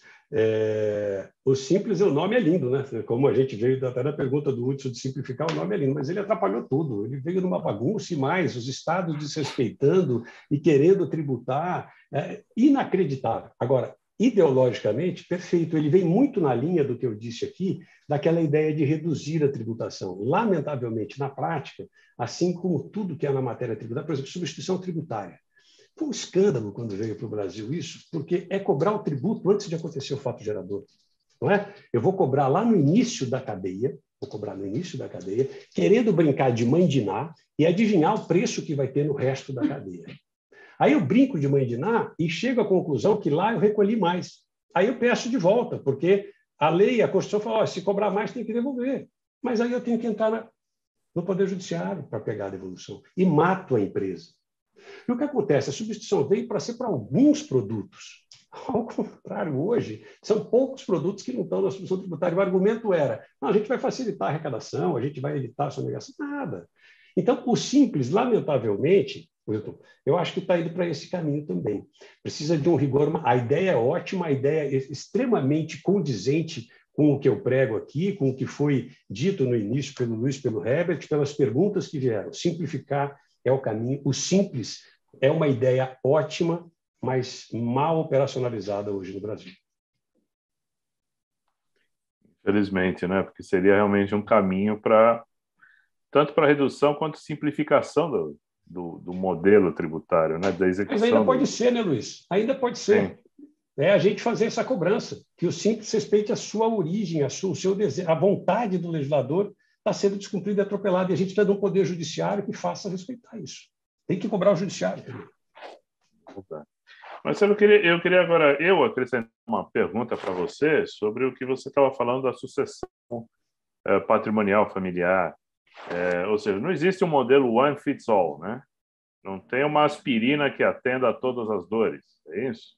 O Simples, o nome é lindo, né? Como a gente veio até da pergunta do Hudson de simplificar, o nome é lindo, mas ele atrapalhou tudo. Ele veio numa bagunça e mais, os estados desrespeitando e querendo tributar. Inacreditável. Agora, ideologicamente, perfeito. Ele vem muito na linha do que eu disse aqui, daquela ideia de reduzir a tributação. Lamentavelmente, na prática, assim como tudo que é na matéria tributária, por exemplo, substituição tributária. Foi um escândalo quando veio para o Brasil isso, porque é cobrar o tributo antes de acontecer o fato gerador. Não é? Eu vou cobrar lá no início da cadeia, querendo brincar de mandinar e adivinhar o preço que vai ter no resto da cadeia. Aí eu brinco de mandinar e chego à conclusão que lá eu recolhi mais. Aí eu peço de volta, porque a lei, a Constituição fala, se cobrar mais tem que devolver. Mas aí eu tenho que entrar no Poder Judiciário para pegar a devolução e mato a empresa. E o que acontece? A substituição veio para ser para alguns produtos. Ao contrário, hoje, são poucos produtos que não estão na substituição tributária. O argumento era, não, a gente vai facilitar a arrecadação, a gente vai evitar a sonegação. Nada. Então, o Simples, lamentavelmente, Wilton, eu acho que está indo para esse caminho também. Precisa de um rigor. A ideia é ótima, a ideia é extremamente condizente com o que eu prego aqui, com o que foi dito no início pelo Luiz, pelo Herbert, pelas perguntas que vieram. Simplificar é o caminho. O Simples é uma ideia ótima, mas mal operacionalizada hoje no Brasil. Infelizmente, né? Porque seria realmente um caminho tanto para redução quanto simplificação do modelo tributário, né? Da execução. Mas ainda pode ser, né, Luiz? Ainda pode ser. É a gente fazer essa cobrança, que o Simples respeite a sua origem, o seu desejo, a vontade do legislador está sendo descumprida e atropelada, e a gente precisa de um poder judiciário que faça respeitar isso. Tem que cobrar o judiciário também. Mas eu queria agora acrescentar uma pergunta para você sobre o que você estava falando da sucessão patrimonial familiar. Ou seja, não existe um modelo one fits all, né? Não tem uma aspirina que atenda a todas as dores, é isso?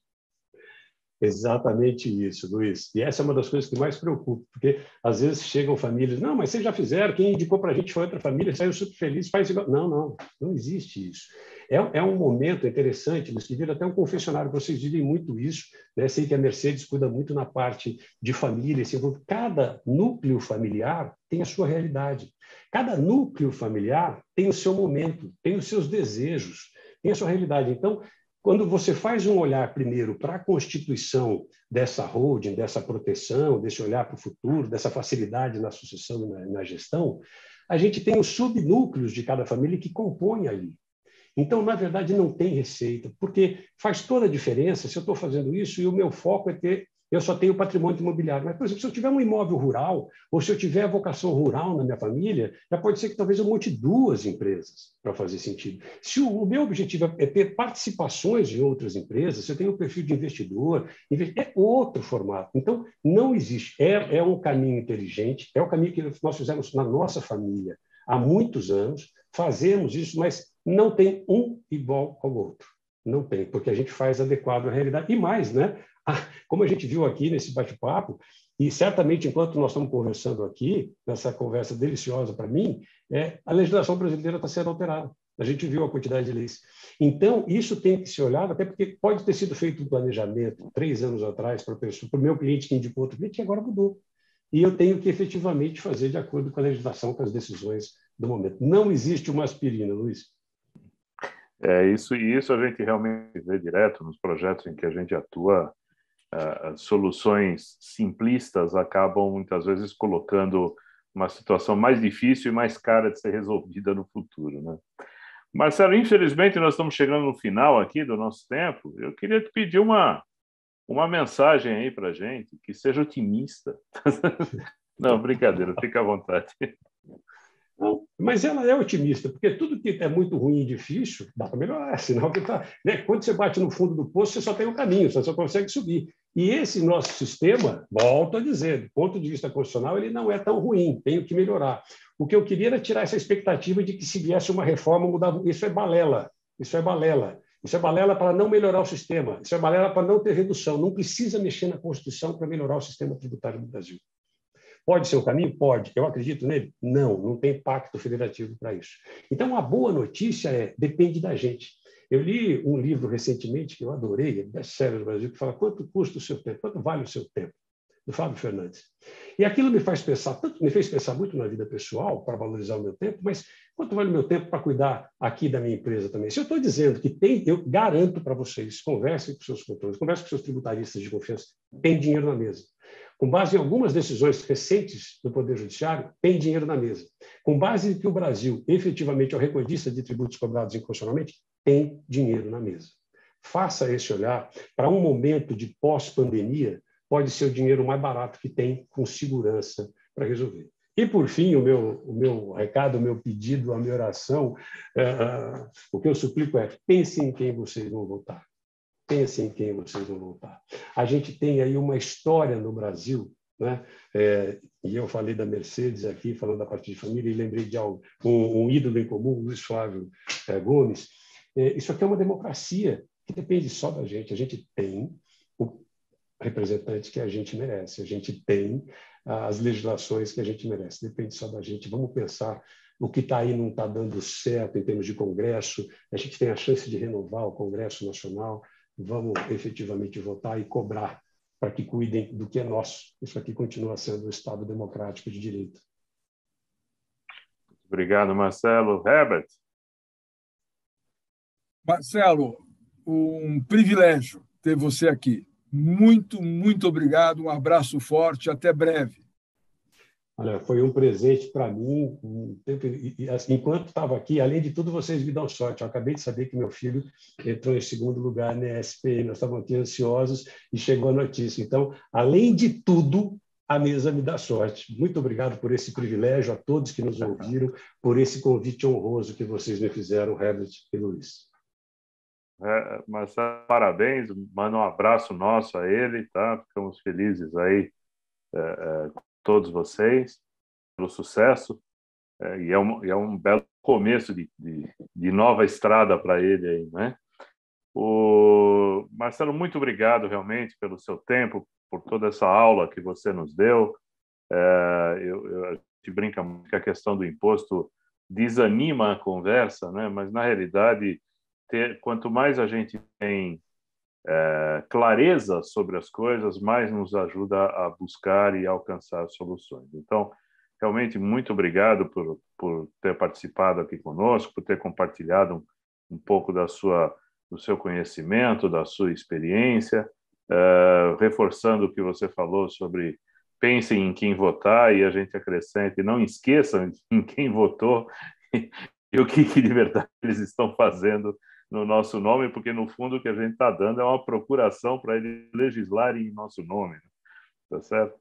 Exatamente isso, Luiz. E essa é uma das coisas que mais preocupa, porque às vezes chegam famílias, não, mas vocês já fizeram, quem indicou para a gente foi outra família, saiu super feliz, faz igual. Não existe isso. É um momento interessante, Luiz, que vira até um confessionário, vocês vivem muito isso, né? Sei que a Mercedes cuida muito na parte de família, assim, cada núcleo familiar tem a sua realidade. Cada núcleo familiar tem o seu momento, tem os seus desejos, tem a sua realidade. Então, quando você faz um olhar primeiro para a constituição dessa holding, dessa proteção, desse olhar para o futuro, dessa facilidade na sucessão e na gestão, a gente tem os subnúcleos de cada família que compõem ali. Então, na verdade, não tem receita, porque faz toda a diferença se eu estou fazendo isso e o meu foco é eu só tenho patrimônio imobiliário. Mas, por exemplo, se eu tiver um imóvel rural, ou se eu tiver a vocação rural na minha família, já pode ser que talvez eu monte 2 empresas para fazer sentido. Se o meu objetivo é ter participações em outras empresas, se eu tenho um perfil de investidor, é outro formato. Então, não existe. É um caminho inteligente, é o caminho que nós fizemos na nossa família há muitos anos, fazemos isso, mas não tem um igual ao outro. Não tem, porque a gente faz adequado à realidade. E mais, né? Como a gente viu aqui nesse bate-papo, e certamente enquanto nós estamos conversando aqui, nessa conversa deliciosa para mim, a legislação brasileira está sendo alterada. A gente viu a quantidade de leis. Então, isso tem que ser olhado, até porque pode ter sido feito um planejamento 3 anos atrás para o meu cliente que indicou outro cliente, e agora mudou. E eu tenho que efetivamente fazer de acordo com a legislação, com as decisões do momento. Não existe uma aspirina, Luiz. Isso a gente realmente vê direto nos projetos em que a gente atua. soluções simplistas acabam, muitas vezes, colocando uma situação mais difícil e mais cara de ser resolvida no futuro, né? Marcelo, infelizmente, nós estamos chegando no final aqui do nosso tempo. Eu queria te pedir uma mensagem aí para a gente, que seja otimista. Não, brincadeira, fica à vontade. Não, mas ela é otimista, porque tudo que é muito ruim e difícil dá para melhorar, senão que tá, né? Quando você bate no fundo do poço, você só tem um caminho, você só consegue subir. E esse nosso sistema, volto a dizer, do ponto de vista constitucional, ele não é tão ruim, tem o que melhorar. O que eu queria era tirar essa expectativa de que se viesse uma reforma, mudava. Isso é balela, isso é balela. Isso é balela para não melhorar o sistema, isso é balela para não ter redução. Não precisa mexer na Constituição para melhorar o sistema tributário do Brasil. Pode ser o caminho? Pode. Eu acredito nele? Não, não tem pacto federativo para isso. Então, a boa notícia depende da gente. Eu li um livro recentemente que eu adorei, best-seller do Brasil, que fala quanto custa o seu tempo, quanto vale o seu tempo, do Fábio Fernandes. E aquilo me faz pensar, me fez pensar muito na vida pessoal, para valorizar o meu tempo, mas quanto vale o meu tempo para cuidar aqui da minha empresa também? Se eu estou dizendo que tem, eu garanto para vocês, conversem com seus contadores, conversem com seus tributaristas de confiança, tem dinheiro na mesa. Com base em algumas decisões recentes do Poder Judiciário, tem dinheiro na mesa. Com base em que o Brasil, efetivamente, é o recordista de tributos cobrados inconstitucionalmente, tem dinheiro na mesa. Faça esse olhar para um momento de pós-pandemia, pode ser o dinheiro mais barato que tem, com segurança, para resolver. E, por fim, o meu recado, o meu pedido, a minha oração, o que eu suplico é: pensem em quem vocês vão votar. Pensem em quem vocês vão votar. A gente tem aí uma história no Brasil, né? E eu falei da Mercedes aqui, falando da parte de família, e lembrei de um ídolo em comum, Luiz Flávio Gomes. Isso aqui é uma democracia que depende só da gente. A gente tem o representante que a gente merece, a gente tem as legislações que a gente merece, depende só da gente. Vamos pensar o que está aí não está dando certo em termos de Congresso, a gente tem a chance de renovar o Congresso Nacional. Vamos efetivamente votar e cobrar para que cuidem do que é nosso. Isso aqui continua sendo um Estado democrático de direito. Obrigado, Marcelo. Herbert? Marcelo, um privilégio ter você aqui. Muito, muito obrigado. Um abraço forte. Até breve. Olha, foi um presente para mim. Assim, enquanto estava aqui, além de tudo, vocês me dão sorte. Eu acabei de saber que meu filho entrou em segundo lugar na SPM. Nós estávamos aqui ansiosos e chegou a notícia. Então, além de tudo, a mesa me dá sorte. Muito obrigado por esse privilégio, a todos que nos ouviram, por esse convite honroso que vocês me fizeram, Herbert e Luiz. Marcelo, parabéns. Manda um abraço nosso a ele, tá? Ficamos felizes aí, todos vocês, pelo sucesso, e é um belo começo de nova estrada para ele aí, né? Marcelo, muito obrigado realmente pelo seu tempo, por toda essa aula que você nos deu. A gente brinca muito que a questão do imposto desanima a conversa, né? Mas na realidade, quanto mais a gente tem clareza sobre as coisas, mais nos ajuda a buscar e alcançar soluções. Então, realmente, muito obrigado por ter participado aqui conosco, por ter compartilhado um pouco do seu conhecimento, da sua experiência, reforçando o que você falou sobre pensem em quem votar, e a gente acrescenta, e não esqueçam em quem votou e o que de verdade eles estão fazendo no nosso nome, porque, no fundo, o que a gente está dando é uma procuração para eles legislarem em nosso nome. Né? Tá certo?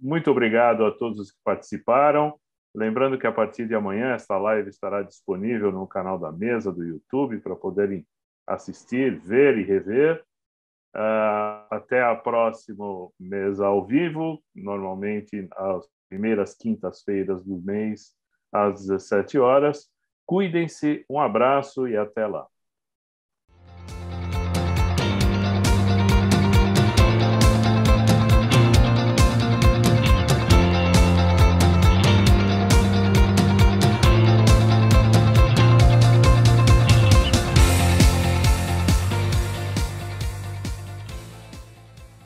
Muito obrigado a todos os que participaram. Lembrando que, a partir de amanhã, esta live estará disponível no canal da Mesa do YouTube para poderem assistir, ver e rever. Até a próxima Mesa ao vivo, normalmente às primeiras quintas-feiras do mês, às 17 horas. Cuidem-se, um abraço e até lá.